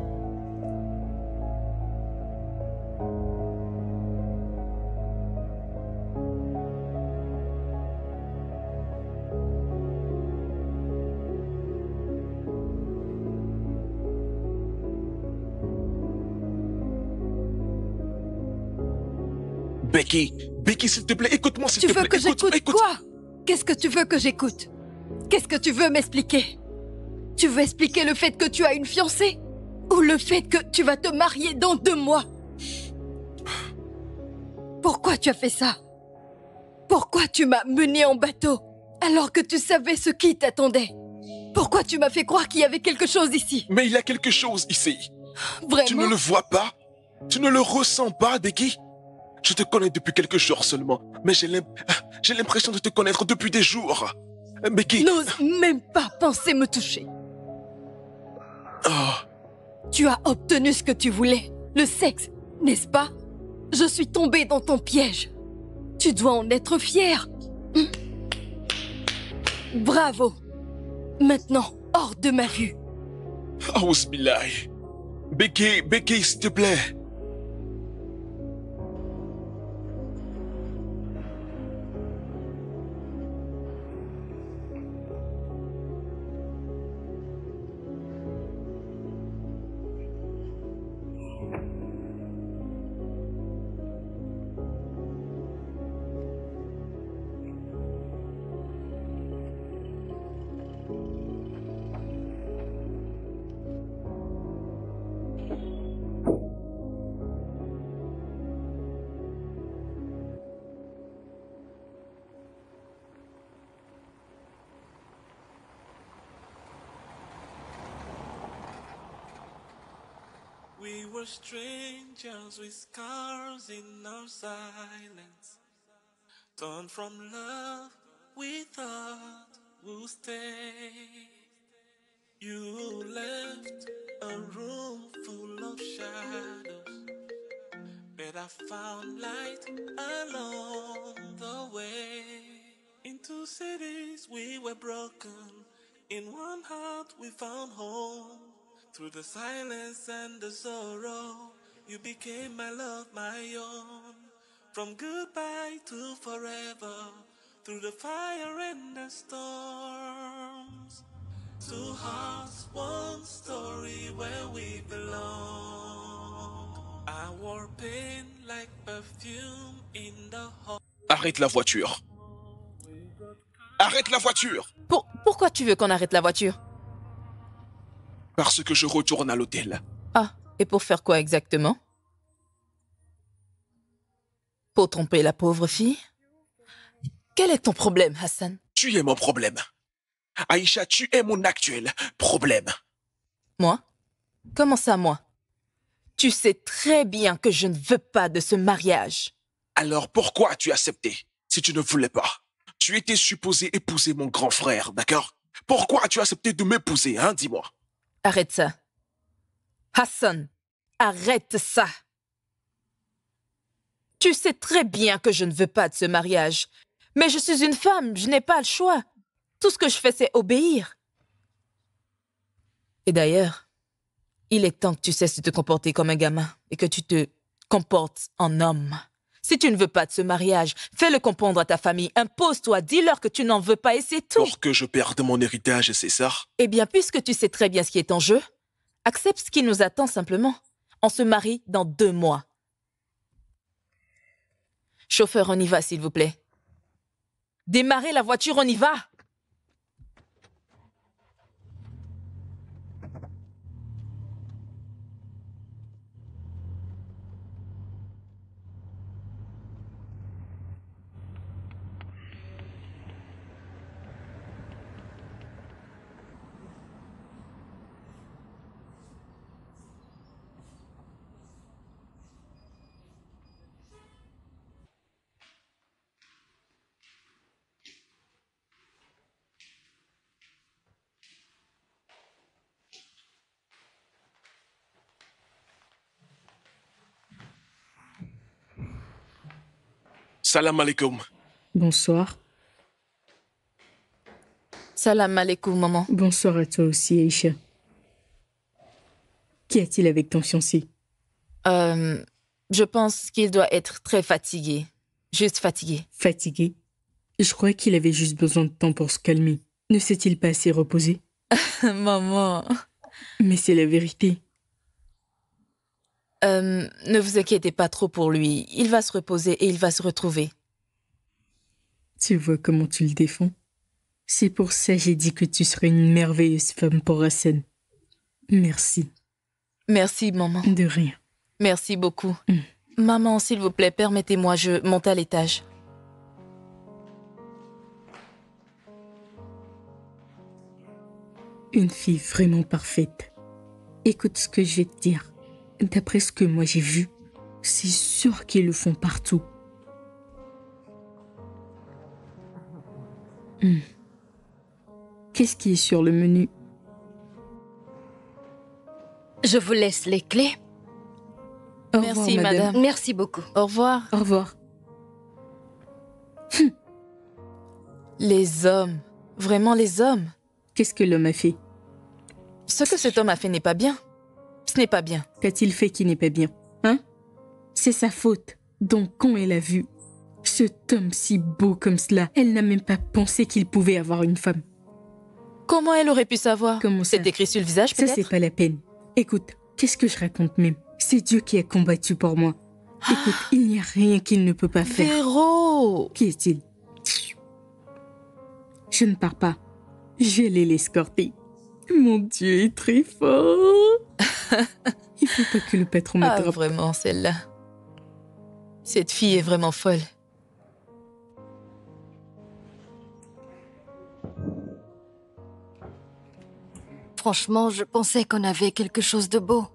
Becky, Becky, s'il te plaît, écoute-moi, s'il Tu te veux plaît. que Écoute, j'écoute écoute. quoi? Qu'est-ce que tu veux que j'écoute? Qu'est-ce que tu veux m'expliquer? Tu veux expliquer le fait que tu as une fiancée? Ou le fait que tu vas te marier dans 2 mois? Pourquoi tu as fait ça? Pourquoi tu m'as mené en bateau alors que tu savais ce qui t'attendait? Pourquoi tu m'as fait croire qu'il y avait quelque chose ici? Mais il y a quelque chose ici. Tu ne Vraiment? le vois pas? Tu ne le ressens pas, Becky? Je te connais depuis quelques jours seulement, mais j'ai l'impression de te connaître depuis des jours. Becky. N'ose même pas penser me toucher. Oh. Tu as obtenu ce que tu voulais, le sexe, n'est-ce pas? Je suis tombée dans ton piège. Tu dois en être fier. Bravo. Maintenant, hors de ma vue. Oh, Bismillah. Becky, Becky, s'il te plaît. We were strangers with scars in our silence. Torn from love, we thought would stay. You left a room full of shadows, but I found light along the way. Into cities we were broken. In one heart we found home. Through the silence and the sorrow, you became my love, my own. From goodbye to forever, through the fire and the storms. Two hearts, one story where we belong. I wore pain like perfume in the heart. Arrête la voiture. Arrête la voiture. Pourquoi tu veux qu'on arrête la voiture? Parce que je retourne à l'hôtel. Ah, et pour faire quoi exactement? Pour tromper la pauvre fille? Quel est ton problème, Hassan? Tu es mon problème. Aïcha, tu es mon actuel problème. Moi? Comment ça, moi? Tu sais très bien que je ne veux pas de ce mariage. Alors pourquoi as-tu accepté si tu ne voulais pas? Tu étais supposé épouser mon grand frère, d'accord? Pourquoi as-tu accepté de m'épouser, hein, dis-moi? Arrête ça. Hassan, arrête ça. Tu sais très bien que je ne veux pas de ce mariage. Mais je suis une femme, je n'ai pas le choix. Tout ce que je fais, c'est obéir. Et d'ailleurs, il est temps que tu cesses de te comporter comme un gamin et que tu te comportes en homme. Si tu ne veux pas de ce mariage, fais-le comprendre à ta famille. Impose-toi, dis-leur que tu n'en veux pas et c'est tout. Pour que je perde mon héritage, c'est ça? Eh bien, puisque tu sais très bien ce qui est en jeu, accepte ce qui nous attend simplement. On se marie dans 2 mois. Chauffeur, on y va, s'il vous plaît. Démarrez la voiture, on y va. Salam alaikum. Bonsoir. Salam alaikum, maman. Bonsoir à toi aussi, Aïcha. Qu'y a-t-il avec ton fiancé? Je pense qu'il doit être très fatigué. Juste fatigué. Fatigué? Je crois qu'il avait juste besoin de temps pour se calmer. Ne s'est-il pas assez reposé? Maman. Mais c'est la vérité. Ne vous inquiétez pas trop pour lui. Il va se reposer et il va se retrouver. Tu vois comment tu le défends? C'est pour ça que j'ai dit que tu serais une merveilleuse femme pour Hassan. Merci. Merci, maman. De rien. Merci beaucoup. Maman, s'il vous plaît, permettez-moi, je monte à l'étage. Une fille vraiment parfaite. Écoute ce que je vais te dire. D'après ce que moi j'ai vu, c'est sûr qu'ils le font partout. Qu'est-ce qui est sur le menu? Je vous laisse les clés. Au Merci, revoir, madame. Merci beaucoup. Au revoir. Au revoir. Les hommes. Vraiment les hommes. Qu'est-ce que l'homme a fait? Ce que cet homme a fait n'est pas bien. Ce n'est pas bien. Qu'a-t-il fait qui n'est pas bien? Hein? C'est sa faute. Donc, quand elle a vu cet homme si beau comme cela, elle n'a même pas pensé qu'il pouvait avoir une femme. Comment elle aurait pu savoir? Comment ça? C'est écrit sur le visage, Ça, peut-être? c'est pas la peine. Écoute, qu'est-ce que je raconte même? C'est Dieu qui a combattu pour moi. Écoute, il n'y a rien qu'il ne peut pas faire. Véro! Qui est-il? Je ne pars pas. Je vais aller l'escorter. Mon Dieu est très fort. Il faut pas que le patron Ah, m'attrape. vraiment, celle-là. Cette fille est vraiment folle. Franchement, je pensais qu'on avait quelque chose de beau.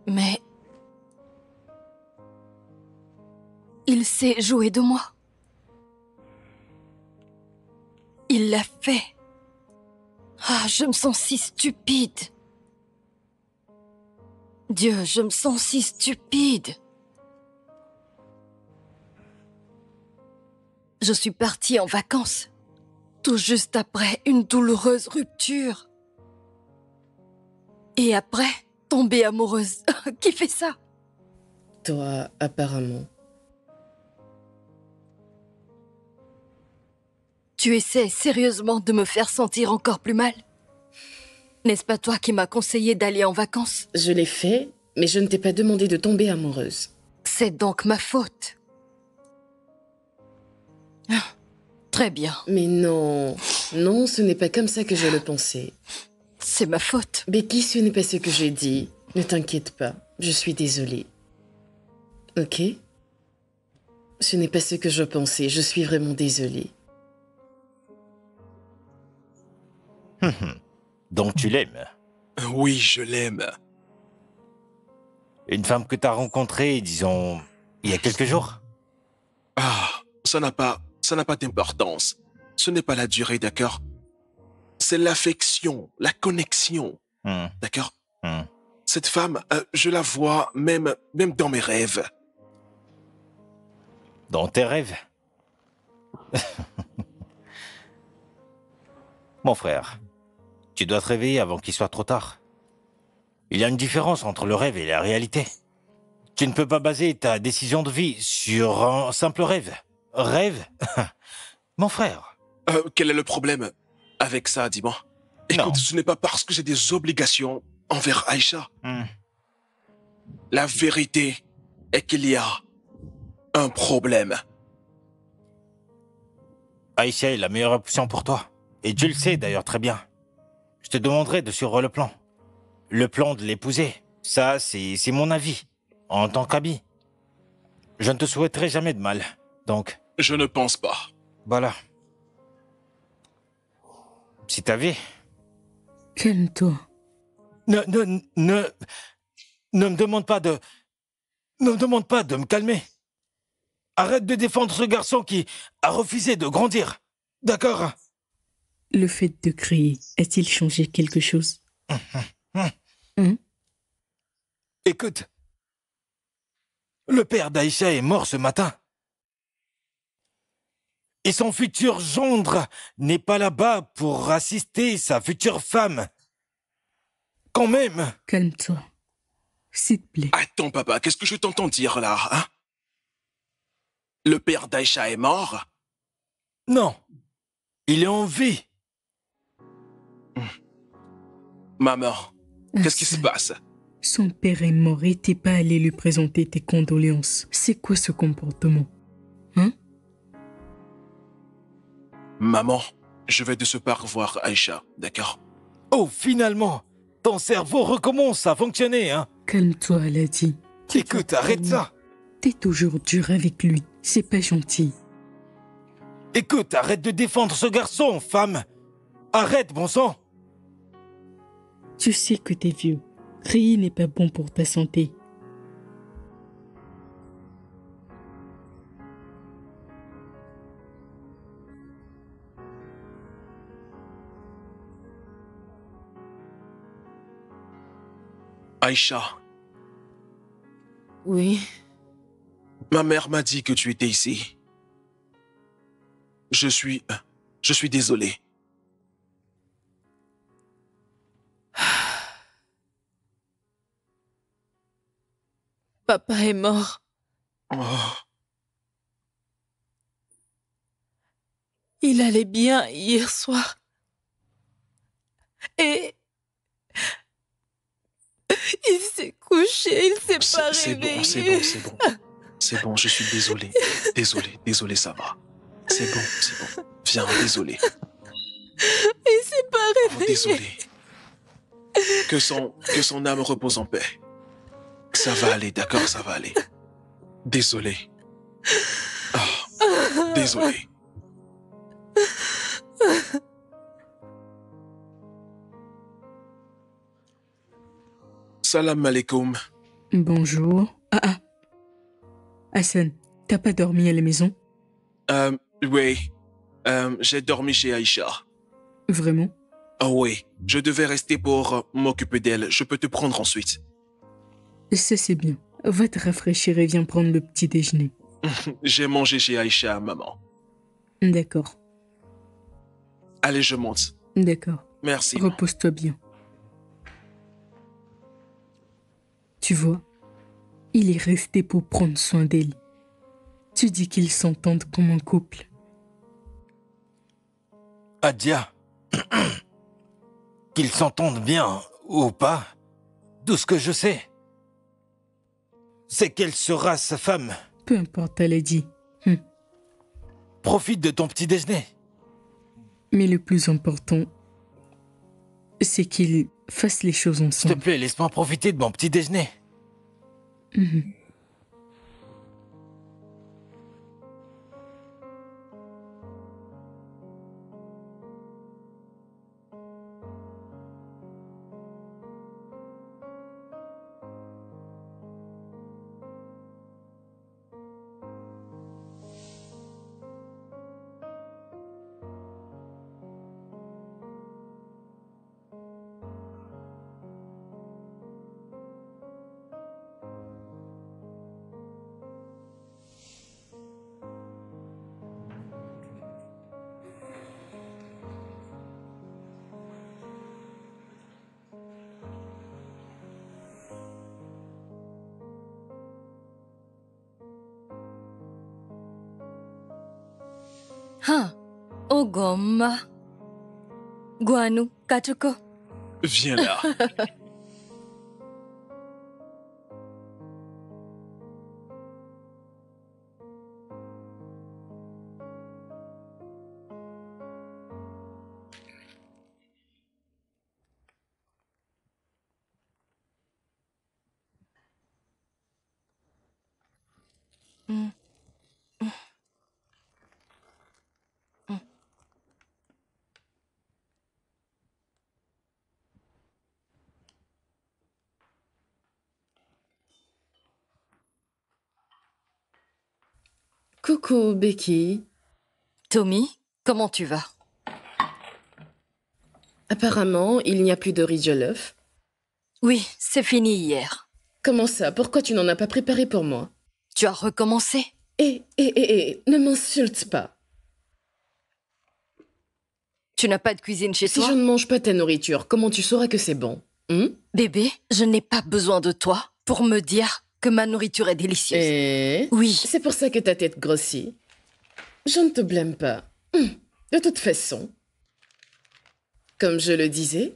Mais... il s'est joué de moi. Il l'a fait. Ah, je me sens si stupide. Dieu, je me sens si stupide. Je suis partie en vacances. Tout juste après une douloureuse rupture. Et après, tomber amoureuse. Qui fait ça? Toi, apparemment. Tu essaies sérieusement de me faire sentir encore plus mal? N'est-ce pas toi qui m'as conseillé d'aller en vacances? Je l'ai fait, mais je ne t'ai pas demandé de tomber amoureuse. C'est donc ma faute. Ah, très bien. Mais non, non, ce n'est pas comme ça que je le pensais. C'est ma faute. Becky, ce n'est pas ce que j'ai dit. Ne t'inquiète pas, je suis désolée. Ok? Ce n'est pas ce que je pensais, je suis vraiment désolée. Donc tu l'aimes? Oui, je l'aime. Une femme que t'as rencontrée, disons, il y a quelques jours? Ah, ça n'a pas d'importance. Ce n'est pas la durée, d'accord? C'est l'affection, la connexion, d'accord? Cette femme, je la vois même dans mes rêves. Dans tes rêves? Mon frère, tu dois te réveiller avant qu'il soit trop tard. Il y a une différence entre le rêve et la réalité. Tu ne peux pas baser ta décision de vie sur un simple rêve. Rêve? Mon frère. Quel est le problème avec ça, dis-moi? Écoute, ce n'est pas parce que j'ai des obligations envers Aïcha. La vérité est qu'il y a un problème. Aïcha est la meilleure option pour toi. Et tu le sais d'ailleurs très bien. Je te demanderai de suivre le plan. Le plan de l'épouser. Ça, c'est mon avis. En tant qu'ami. Je ne te souhaiterai jamais de mal. Donc... Je ne pense pas. Voilà. C'est ta vie. Calme-toi. Ne me demande pas de... Ne me demande pas de me calmer. Arrête de défendre ce garçon qui a refusé de grandir. D'accord? Le fait de crier, a-t-il changé quelque chose? Écoute. Le père d'Aïcha est mort ce matin. Et son futur gendre n'est pas là-bas pour assister sa future femme. Quand même. Calme-toi. S'il te plaît. Attends, papa, qu'est-ce que je t'entends dire là, hein? Le père d'Aïcha est mort? Non. Il est en vie. Maman, qu'est-ce qui se passe? Son père est mort et t'es pas allé lui présenter tes condoléances. C'est quoi ce comportement? Hein? Maman, je vais de ce pas revoir Aïcha, d'accord? Oh, finalement, ton cerveau recommence à fonctionner, hein? Calme-toi, Aladi. Écoute, arrête ça. T'es toujours dur avec lui. C'est pas gentil. Écoute, arrête de défendre ce garçon, femme. Arrête, bon sang. Tu sais que t'es vieux. Crier n'est pas bon pour ta santé. Aïcha. Oui. Ma mère m'a dit que tu étais ici. Je suis désolé. Papa est mort. Oh. Il allait bien hier soir. Et... il s'est couché, il s'est pas réveillé. C'est bon. C'est bon, je suis désolé. Désolé, ça va. C'est bon. Viens, désolé. Il s'est pas réveillé. Désolé. Que son âme repose en paix. Ça va aller, d'accord, ça va aller. Désolé. Désolé. Salam alaikum. Bonjour. Hassan, t'as pas dormi à la maison? Oui. J'ai dormi chez Aïcha. Vraiment? Oui. Je devais rester pour m'occuper d'elle. Je peux te prendre ensuite. Ça, c'est bien. Va te rafraîchir et viens prendre le petit déjeuner. J'ai mangé chez Aïcha, maman. D'accord. Allez, je monte. D'accord. Merci. Repose-toi bien. Tu vois, il est resté pour prendre soin d'elle. Tu dis qu'ils s'entendent comme un couple. Adia, qu'ils s'entendent bien ou pas, tout ce que je sais, c'est qu'elle sera sa femme. Peu importe, elle a dit. Profite de ton petit déjeuner. Mais le plus important, c'est qu'ils fassent les choses S'il ensemble. te plaît, laisse-moi profiter de mon petit déjeuner. Mhm. Ah, Ogoma. Guanu, Kachuko. Viens là. Coucou, Becky. Tommy, comment tu vas? Apparemment, il n'y a plus de riz jollof. Oui, c'est fini hier. Comment ça? Pourquoi tu n'en as pas préparé pour moi? Tu as recommencé? Ne m'insulte pas. Tu n'as pas de cuisine chez Si toi? je ne mange pas ta nourriture, comment tu sauras que c'est bon? Bébé, je n'ai pas besoin de toi pour me dire que ma nourriture est délicieuse. Oui. C'est pour ça que ta tête grossit. Je ne te blâme pas. De toute façon, comme je le disais,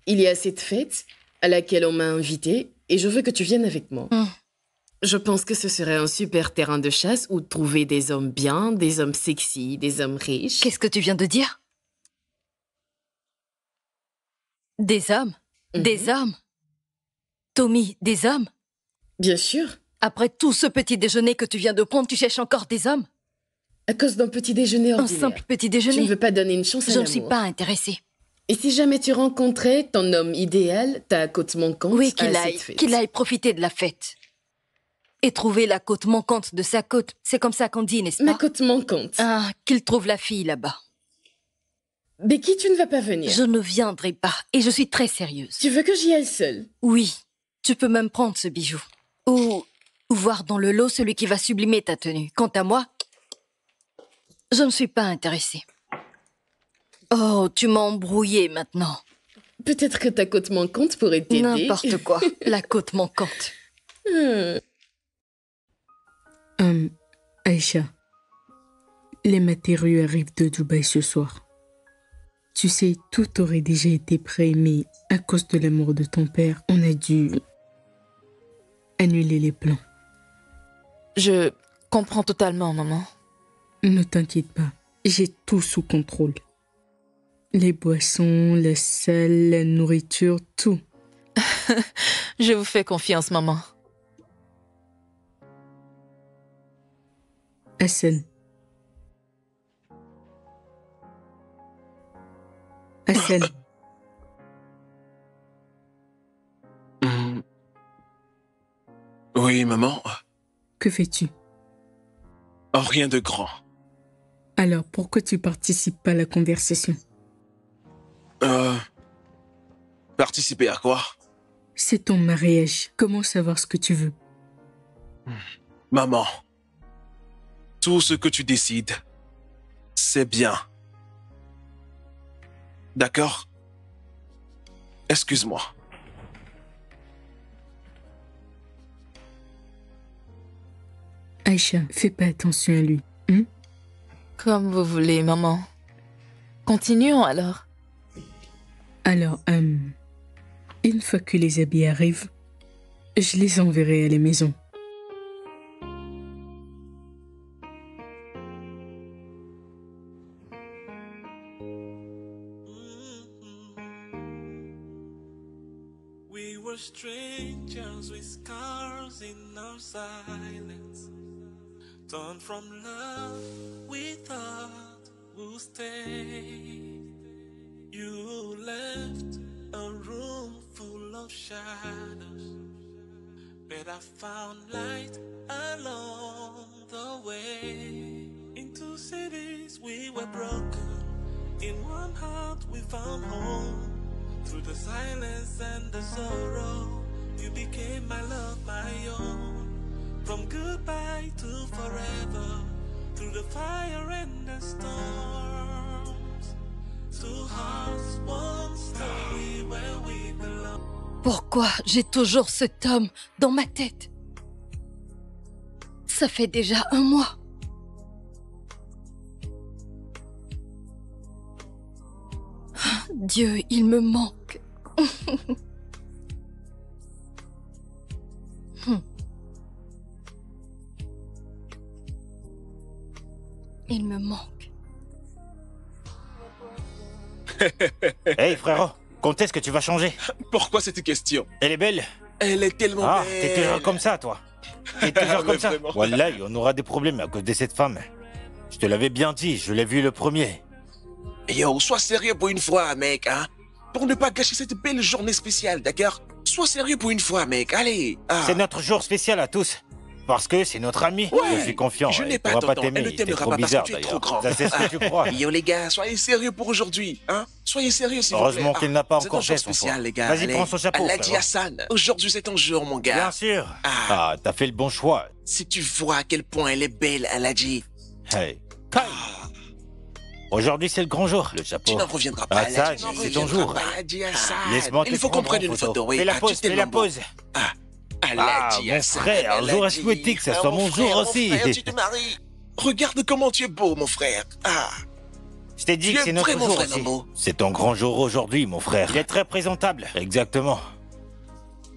il y a cette fête à laquelle on m'a invitée et je veux que tu viennes avec moi. Je pense que ce serait un super terrain de chasse où trouver des hommes bien, des hommes sexy, des hommes riches. Qu'est-ce que tu viens de dire? Des hommes? Des hommes? Tommy, des hommes? Bien sûr. Après tout ce petit déjeuner que tu viens de prendre, tu cherches encore des hommes? À cause d'un petit déjeuner ordinaire. Un simple petit déjeuner? Tu ne veux pas donner une chance à Je l'amour. ne suis pas intéressée. Et si jamais tu rencontrais ton homme idéal, ta côte manquante Oui, à cette fête? qu'il aille profiter de la fête. Et trouver la côte manquante de sa côte. C'est comme ça qu'on dit, n'est-ce pas? Ma côte manquante. Ah, qu'il trouve la fille là-bas. Becky, tu ne vas pas venir. Je ne viendrai pas. Et je suis très sérieuse. Tu veux que j'y aille seule? Oui. Tu peux même prendre ce bijou. Ou voir dans le lot celui qui va sublimer ta tenue. Quant à moi, je ne suis pas intéressée. Oh, tu m'as embrouillée maintenant. Peut-être que ta côte manquante pourrait t'aider. N'importe quoi. La côte manquante. Aïcha, les matériaux arrivent de Dubaï ce soir. Tu sais, tout aurait déjà été prêt, mais à cause de la mort de ton père, on a dû annuler les plans. Je comprends totalement, maman. Ne t'inquiète pas, j'ai tout sous contrôle. Les boissons, la salle, la nourriture, tout. Je vous fais confiance, maman. Hassan. Hassan. Oui, maman. Que fais-tu? Oh, rien de grand. Alors, pourquoi tu participes pas à la conversation? Participer à quoi? C'est ton mariage. Comment savoir ce que tu veux? Maman, tout ce que tu décides, c'est bien. D'accord? Excuse-moi. Aïcha, fais pas attention à lui. Hein? Comme vous voulez, maman. Continuons alors. Alors, une fois que les habits arrivent, je les enverrai à la maison. We were strangers with scars in our silence. Torn from love, we thought would stay. You left a room full of shadows, but I found light along the way. Into cities we were broken, in one heart we found home. Through the silence and the sorrow, you became my love, my own. From goodbye to forever, through the fire and the storms, two hearts, one story where we belong. Pourquoi j'ai toujours cet homme dans ma tête? Ça fait déjà 1 mois. Dieu, il me manque. Il me manque. Hey frérot, quand est-ce que tu vas changer? Pourquoi cette question? Elle est belle? Elle est tellement Ah, belle. t'es toujours comme ça, toi. T'es toujours Mais comme ça. vraiment. Wallah, on aura des problèmes à cause de cette femme. Je te l'avais bien dit, je l'ai vu le premier. Yo, sois sérieux pour une fois, mec, hein? Pour ne pas gâcher cette belle journée spéciale, d'accord? Sois sérieux pour une fois, mec, allez. Ah. C'est notre jour spécial à tous. Parce que c'est notre ami. Ouais. Je suis confiant. Je n'ai Il pas pourra ton pas temps. t'aimer. Elle ne T'es t'aimera trop pas parce bizarre que tu es d'ailleurs. trop grand. Ça, c'est ce que tu crois. Yo, les gars, soyez sérieux pour aujourd'hui, hein? Soyez sérieux, s'il vous plaît. Heureusement qu'il n'a pas c'est encore un jour fait son spécial, choix. les gars. Vas-y, allez. prends son chapeau, Elle a dit frérot. Hassan, aujourd'hui c'est ton jour, mon gars. Bien sûr. Ah. Ah, t'as fait le bon choix. Si tu vois à quel point elle est belle, elle a dit. Hey, calme. Aujourd'hui, c'est le grand jour. Le chapeau. Tu n'en reviendras pas. Ah, ça, tu n'en c'est ton reviendras jour. pas, Elle a dit Hassan. Laisse-moi te Il faut qu'on prendre prenne en une photo, oui. Fais la Ah, pause, tu t'es fais la tellement beau. pause. Ah, elle Ah, a dit mon Hassan, frère, elle a j'aurais dit, souhaité que ça ah, soit mon mon frère, jour aussi. Mon frère, tu te maries. Regarde comment tu es beau, mon frère. Ah. Je t'ai dit Tu que es c'est notre vraiment, jour vraiment aussi. beau. C'est ton grand jour aujourd'hui, mon frère. Il est très présentable. Exactement.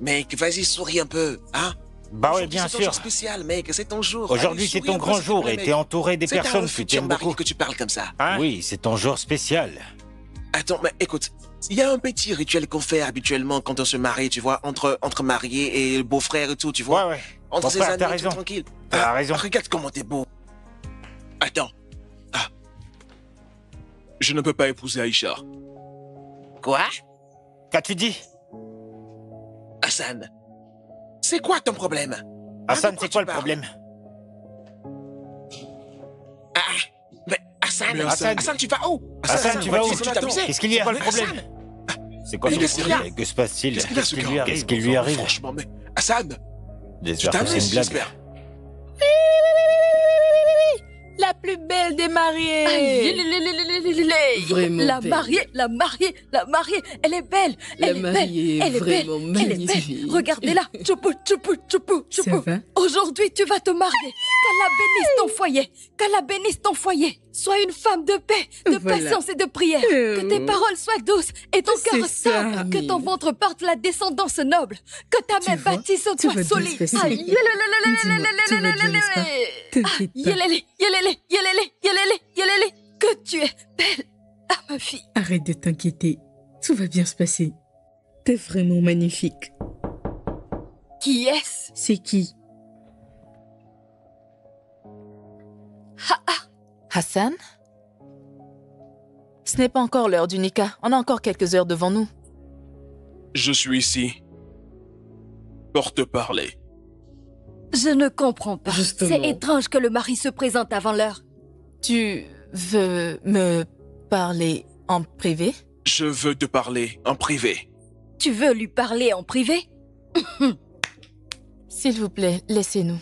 Mec, vas-y, souris un peu, hein? Bah ouais, Aujourd'hui, bien c'est ton sûr. jour spécial, mec, c'est ton jour. Aujourd'hui, Allez, c'est souris ton un peu, grand s'il te jour plaît, et mec. t'es entouré des C'est à un personnes que tu futur aimes mari beaucoup. que tu parles comme ça. Hein? Oui, c'est ton jour spécial. Attends, mais écoute, il y a un petit rituel qu'on fait habituellement quand on se marie, tu vois, entre mariés et le beau-frère et tout, tu vois. Ouais, ouais. Entre Mon ces frère, amis, t'as tout raison. tranquille. T'as raison. Regarde comment t'es beau. Attends. Ah. Je ne peux pas épouser Aïcha. Quoi? Qu'as-tu dit? Hassan, c'est quoi ton problème? Hassan, de c'est tu quoi le parles? problème? Ah, mais Hassan, Mais Hassan- Hassan, tu vas où? Hassan, tu vas où? tu t'amuser? Qu'est-ce qu'il y a? C'est quoi le Hassan problème? C'est quoi Mais son qu'est-ce qu'il y a? problème? Que se passe-t-il? Qu'est-ce qu'il a, ce Qu'est-ce qui gars? lui arrive? Qu'est-ce qui lui arrive? Franchement, mais Hassan, tu J'espère que c'est t'amuses, une blague. j'espère. La plus belle des mariées. Vraiment La belle. mariée, elle est belle, La elle est belle, mariée est elle est belle, vraiment elle est belle. magnifique. Regardez-la, tchoupou, tchoupou, tchoupou, Ça tchoupou. va? Aujourd'hui, tu vas te marier. Qu'Allah bénisse ton foyer, qu'Allah bénisse ton foyer. Sois une femme de paix, de Voilà. patience et de prière. Que tes paroles soient douces et ton C'est cœur ça, sain. Que ton Amine. ventre porte la descendance noble. Que ta Tu main vois, bâtisse au tout toit va bien solide. se passer. Aïe, Dis-moi, tout va bien, n'est-ce pas? T'inquiète pas. Yélélé, que tu es belle. Ah, ma fille. Arrête de t'inquiéter. Tout va bien se passer. T'es vraiment magnifique. Qui est-ce? C'est qui? Hassan? Ce n'est pas encore l'heure du Nika. On a encore quelques heures devant nous. Je suis ici pour te parler. Je ne comprends pas. Justement. C'est étrange que le mari se présente avant l'heure. Tu veux me parler en privé? Je veux te parler en privé. Tu veux lui parler en privé? S'il vous plaît, laissez-nous.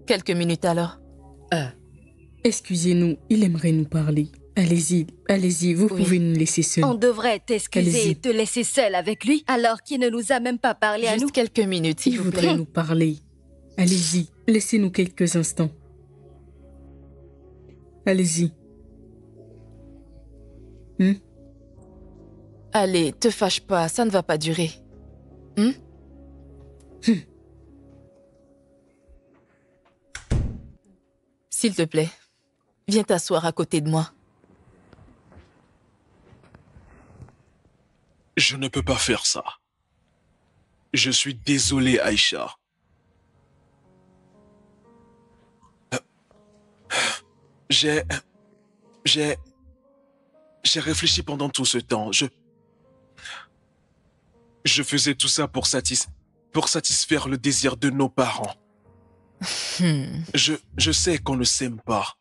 Quelques minutes alors. Excusez-nous, il aimerait nous parler. Allez-y, allez-y, vous Oui. pouvez nous laisser seuls. On devrait t'excuser Allez-y. et te laisser seul avec lui, alors qu'il ne nous a même pas parlé à Juste nous. quelques minutes, s'il Il vous plaît. voudrait nous parler. Allez-y, laissez-nous quelques instants. Allez-y. Allez, te fâche pas, ça ne va pas durer. S'il te plaît, viens t'asseoir à côté de moi. Je ne peux pas faire ça. Je suis désolé, Aïcha. J'ai réfléchi pendant tout ce temps. Je faisais tout ça pour satisfaire le désir de nos parents. Je sais qu'on ne s'aime pas.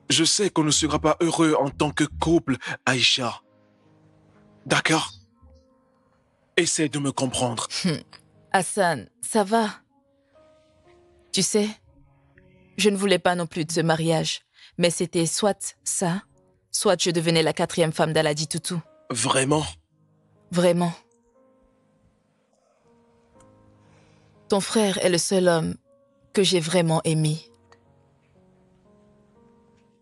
Je sais qu'on ne sera pas heureux en tant que couple, Aïcha. D'accord? Essaie de me comprendre. Hassan, ça va. Tu sais, je ne voulais pas non plus de ce mariage, mais c'était soit ça, soit je devenais la 4e femme d'Aladi Toutou. Vraiment? Vraiment. Ton frère est le seul homme que j'ai vraiment aimé.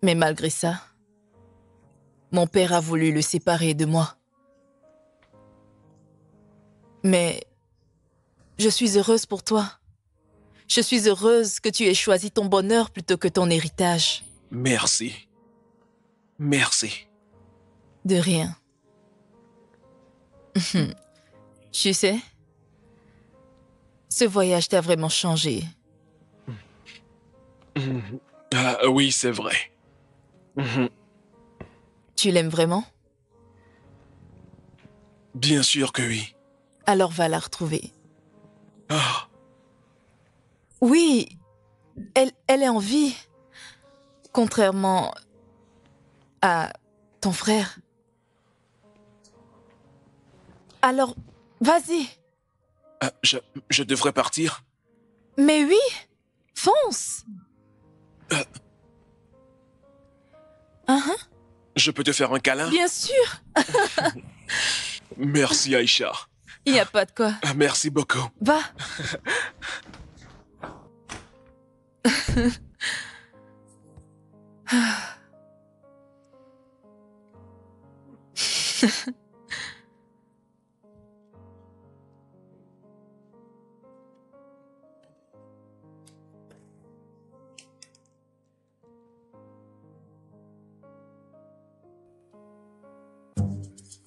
Mais malgré ça, mon père a voulu le séparer de moi. Mais je suis heureuse pour toi. Je suis heureuse que tu aies choisi ton bonheur plutôt que ton héritage. Merci. Merci. De rien. Tu sais, ce voyage t'a vraiment changé. Ah, oui, c'est vrai. Tu l'aimes vraiment? Bien sûr que oui. Alors va la retrouver. Ah, Oui, elle est en vie. Contrairement à ton frère. Alors, vas-y. je devrais partir? Mais oui, fonce. Je peux te faire un câlin? Bien sûr. Merci, Aïcha. Il n'y a pas de quoi. Merci beaucoup. Va.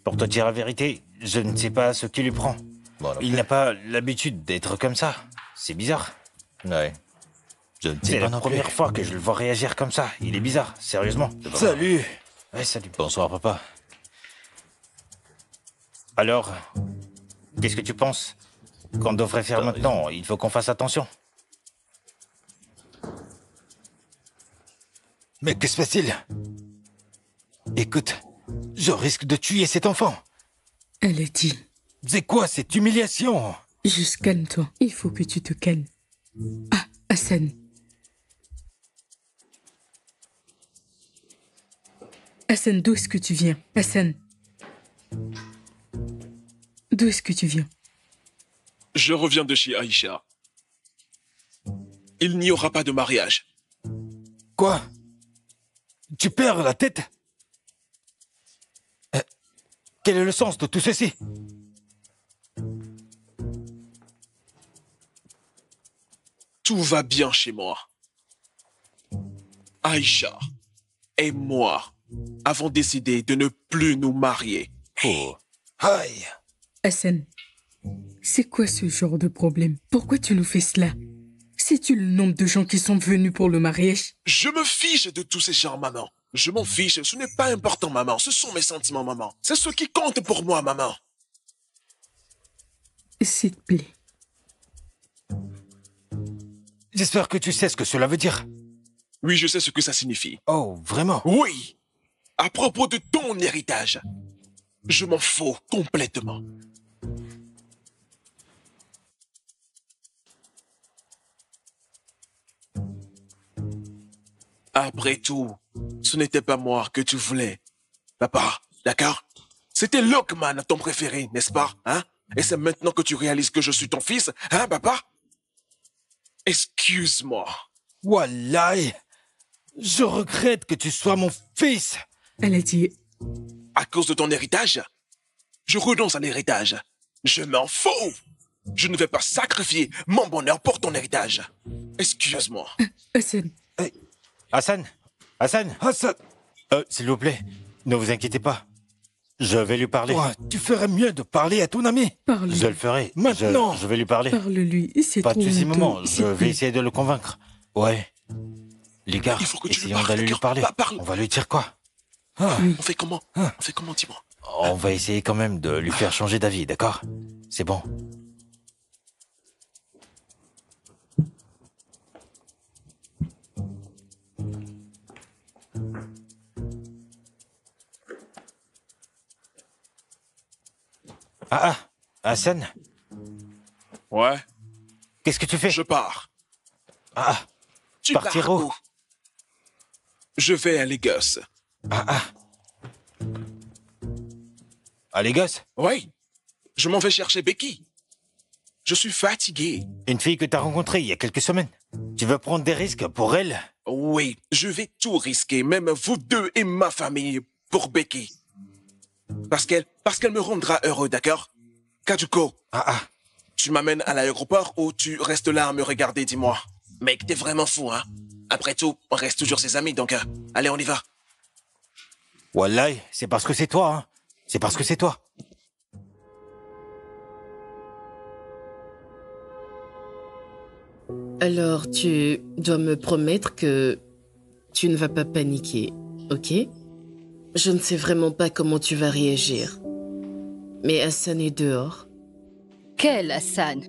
Pour te dire la vérité, je ne sais pas ce qui lui prend. Il n'a pas l'habitude d'être comme ça. C'est bizarre. Ouais. Je ne sais C'est pas la non plus. première fois que je le vois réagir comme ça. Il est bizarre, sérieusement. Salut. Ouais, salut. Bonsoir, papa. Alors, qu'est-ce que tu penses qu'on devrait faire maintenant? Il faut qu'on fasse attention. Mais que se passe-t-il? Écoute, je risque de tuer cet enfant. Elle a dit, C'est quoi cette humiliation? juste calme-toi. Il faut que tu te calmes. Ah, Hassan. Hassan, d'où est-ce que tu viens? Hassan. D'où est-ce que tu viens? Je reviens de chez Aïcha. Il n'y aura pas de mariage. Quoi? Tu perds la tête? Quel est le sens de tout ceci? Tout va bien chez moi. Aïcha et moi avons décidé de ne plus nous marier. Oh. Aïe. Hassan, c'est quoi ce genre de problème? Pourquoi tu nous fais cela? Sais-tu le nombre de gens qui sont venus pour le mariage? Je me fiche de tous ces gens, maman. Je m'en fiche, ce n'est pas important, maman. Ce sont mes sentiments, maman. C'est ce qui compte pour moi, maman. S'il te plaît. J'espère que tu sais ce que cela veut dire. Oui, je sais ce que ça signifie. Oh, vraiment? Oui, à propos de ton héritage. Je m'en fous complètement. Après tout, ce n'était pas moi que tu voulais. Papa, d'accord? C'était Lockman, ton préféré, n'est-ce pas? Hein? Et c'est maintenant que tu réalises que je suis ton fils, hein, papa? Excuse-moi. Wallahi, je regrette que tu sois mon fils. Elle a dit... À cause de ton héritage? Je renonce à l'héritage. Je m'en fous. Je ne vais pas sacrifier mon bonheur pour ton héritage. Excuse-moi. Hassan. Hassan, Hassan, Hassan, s'il vous plaît, ne vous inquiétez pas. Je vais lui parler. toi, tu ferais mieux de parler à ton ami. Parle-lui. Je le ferai. Maintenant. Je vais lui parler. Parle-lui. C'est Pas trop de soucis, honteux. maman. Je S'il te vais plaît. essayer de le convaincre. Ouais. Les gars, Il faut que tu lui essayons parles, d'aller lui d'accord? parler. Parle. On va lui dire quoi? On fait comment? On fait comment, dis-moi? On va essayer quand même de lui faire changer d'avis, d'accord? C'est bon. Hassan, Ouais, qu'est-ce que tu fais? je pars. Tu partir pars où? où? Je vais à Lagos. Ah, les gosses? Oui, je m'en vais chercher Becky. Je suis fatigué. Une fille que t'as rencontrée il y a quelques semaines. Tu veux prendre des risques pour elle? Oui, je vais tout risquer, même vous deux et ma famille, pour Becky. Parce qu'elle me rendra heureux, d'accord? Kajuko, tu m'amènes à l'aéroport ou tu restes là à me regarder, dis-moi. Mec, t'es vraiment fou, hein? Après tout, on reste toujours ses amis, donc allez, on y va. Wallahi, c'est parce que c'est toi, hein. C'est parce que c'est toi. Alors, tu dois me promettre que tu ne vas pas paniquer, ok? Je ne sais vraiment pas comment tu vas réagir. Mais Hassan est dehors. Quel Hassan?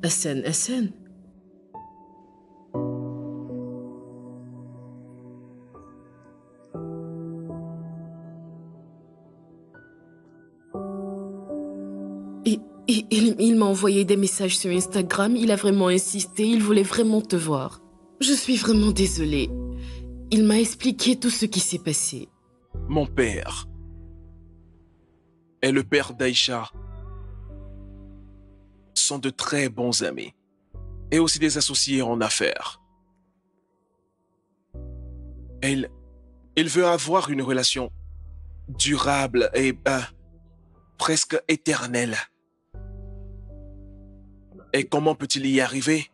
Hassan. Il m'a envoyé des messages sur Instagram, il a vraiment insisté, il voulait vraiment te voir. Je suis vraiment désolée. Il m'a expliqué tout ce qui s'est passé. Mon père et le père d'Aïcha sont de très bons amis et aussi des associés en affaires. Il veut avoir une relation durable et presque éternelle. Et comment peut-il y arriver?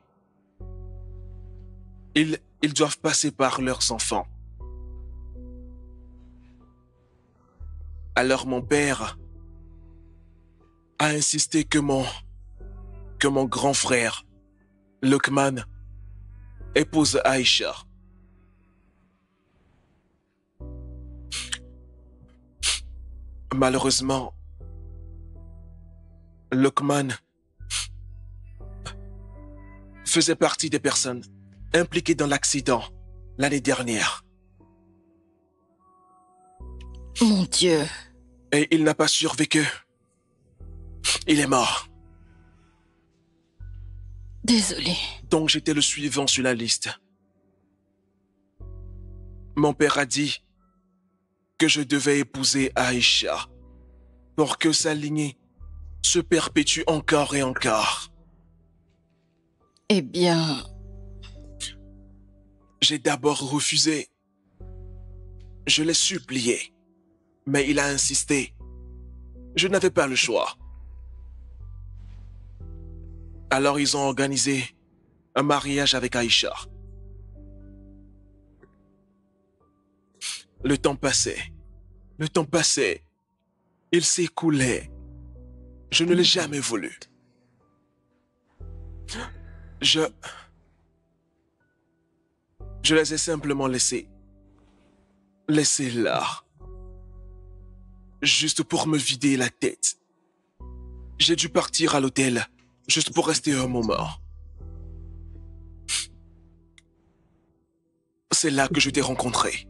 Ils doivent passer par leurs enfants. Alors mon père a insisté que mon grand frère, Lockman, épouse Aïcha. Malheureusement, Lockman faisait partie des personnes impliquées dans l'accident l'année dernière. Mon Dieu. Et il n'a pas survécu. Il est mort. Désolée. Donc j'étais le suivant sur la liste. Mon père a dit que je devais épouser Aïcha pour que sa lignée se perpétue encore et encore. Eh bien... J'ai d'abord refusé. Je l'ai supplié. Mais il a insisté. Je n'avais pas le choix. Alors ils ont organisé un mariage avec Aïcha. Le temps passait. Le temps passait. Il s'écoulait. Je ne l'ai jamais voulu. Je les ai simplement laissés là. Juste pour me vider la tête. J'ai dû partir à l'hôtel, juste pour rester un moment. C'est là que je t'ai rencontré.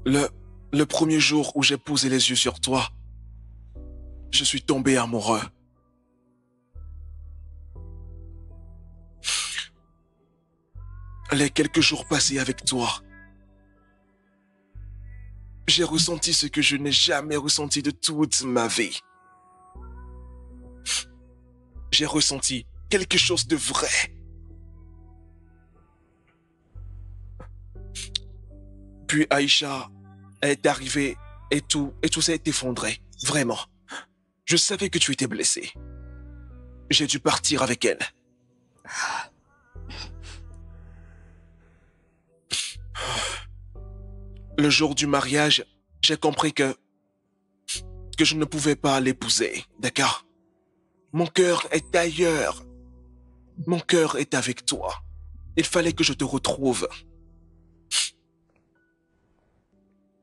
Le premier jour où j'ai posé les yeux sur toi, je suis tombé amoureux. les quelques jours passés avec toi, j'ai ressenti ce que je n'ai jamais ressenti de toute ma vie. J'ai ressenti quelque chose de vrai. Puis Aïcha est arrivée et tout s'est effondré. Vraiment. Je savais que tu étais blessé. J'ai dû partir avec elle. Le jour du mariage, j'ai compris que je ne pouvais pas l'épouser, d'accord? Mon cœur est ailleurs. Mon cœur est avec toi. Il fallait que je te retrouve.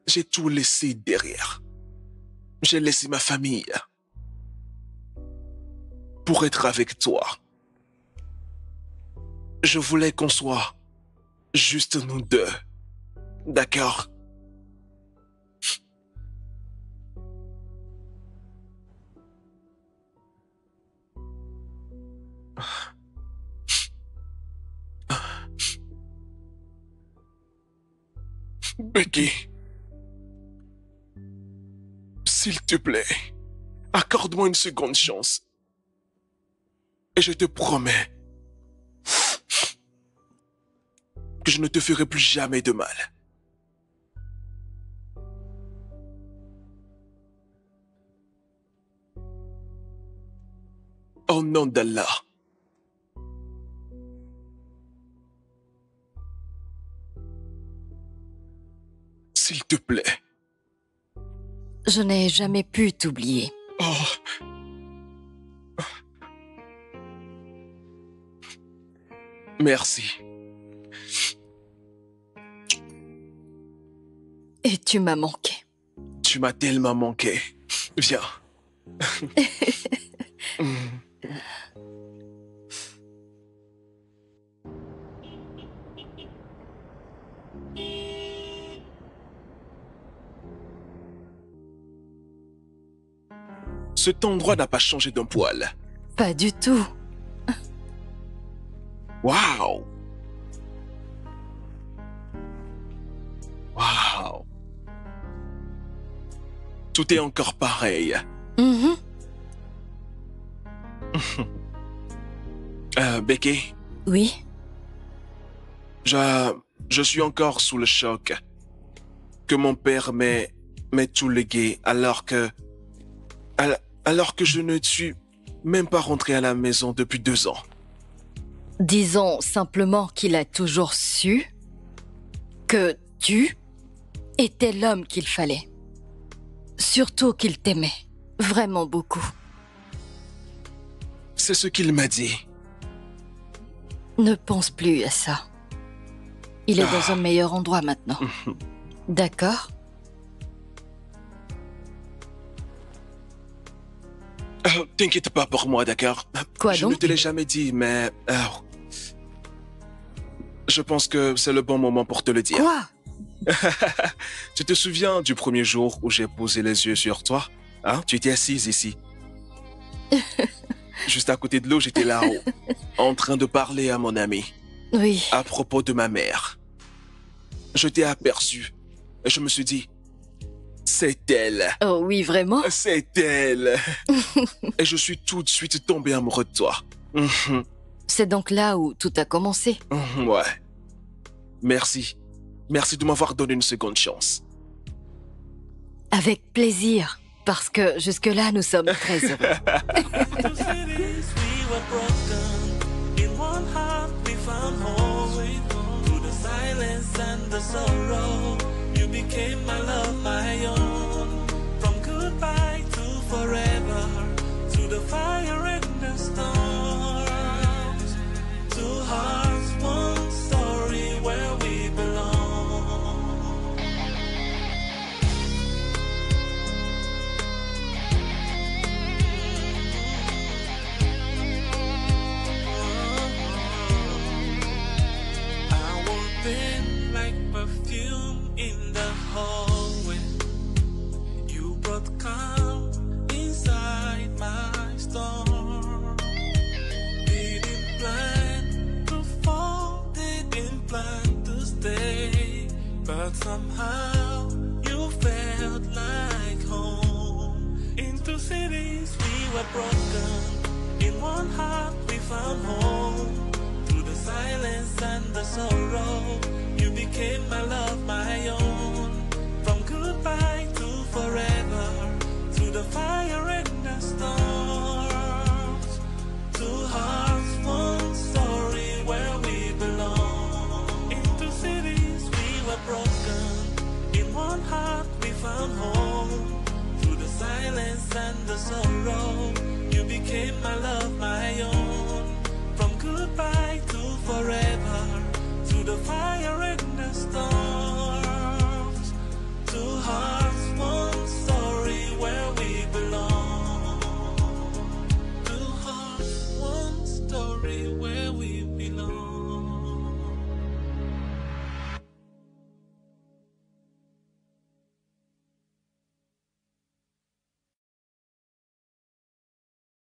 J'ai tout laissé derrière. J'ai laissé ma famille pour être avec toi. Je voulais qu'on soit juste nous deux. D'accord? Becky, s'il te plaît, accorde-moi une seconde chance. Et je te promets que je ne te ferai plus jamais de mal. Au nom d'Allah. S'il te plaît. Je n'ai jamais pu t'oublier. Oh. Merci. Et tu m'as manqué. Tu m'as tellement manqué. Viens. Cet endroit n'a pas changé d'un poil. Pas du tout. Waouh! Waouh! Tout est encore pareil. Becky? Oui? Je suis encore sous le choc que mon père m'ait tout légué alors que je ne suis même pas rentré à la maison depuis 2 ans. Disons simplement qu'il a toujours su que tu étais l'homme qu'il fallait. Surtout qu'il t'aimait. Vraiment beaucoup. C'est ce qu'il m'a dit. Ne pense plus à ça. Il est dans un meilleur endroit maintenant. D'accord? T'inquiète pas pour moi, d'accord? Quoi donc? Je ne te l'ai jamais dit, mais... je pense que c'est le bon moment pour te le dire. Quoi? Tu te souviens du premier jour où j'ai posé les yeux sur toi? Hein? Tu étais assise ici. Juste à côté de l'eau, j'étais là-haut, en train de parler à mon ami. Oui. À propos de ma mère. Je t'ai aperçu et je me suis dit, c'est elle. Oh oui, vraiment? C'est elle. Et je suis tout de suite tombé amoureux de toi. C'est donc là où tout a commencé. Ouais. Merci. Merci de m'avoir donné une seconde chance. Avec plaisir, parce que jusque-là, nous sommes très heureux. Perfume in the hallway. You brought calm inside my storm. Didn't plan to fall, didn't plan but somehow you felt like home. In two cities we were broken, in one heart we found home. Through the silence and the sorrow, you became my love, my own. From goodbye to forever, through the fire and the storms, two hearts, one story where we belong. In two cities we were broken, in one heart we found home. Through the silence and the sorrow, you became my love,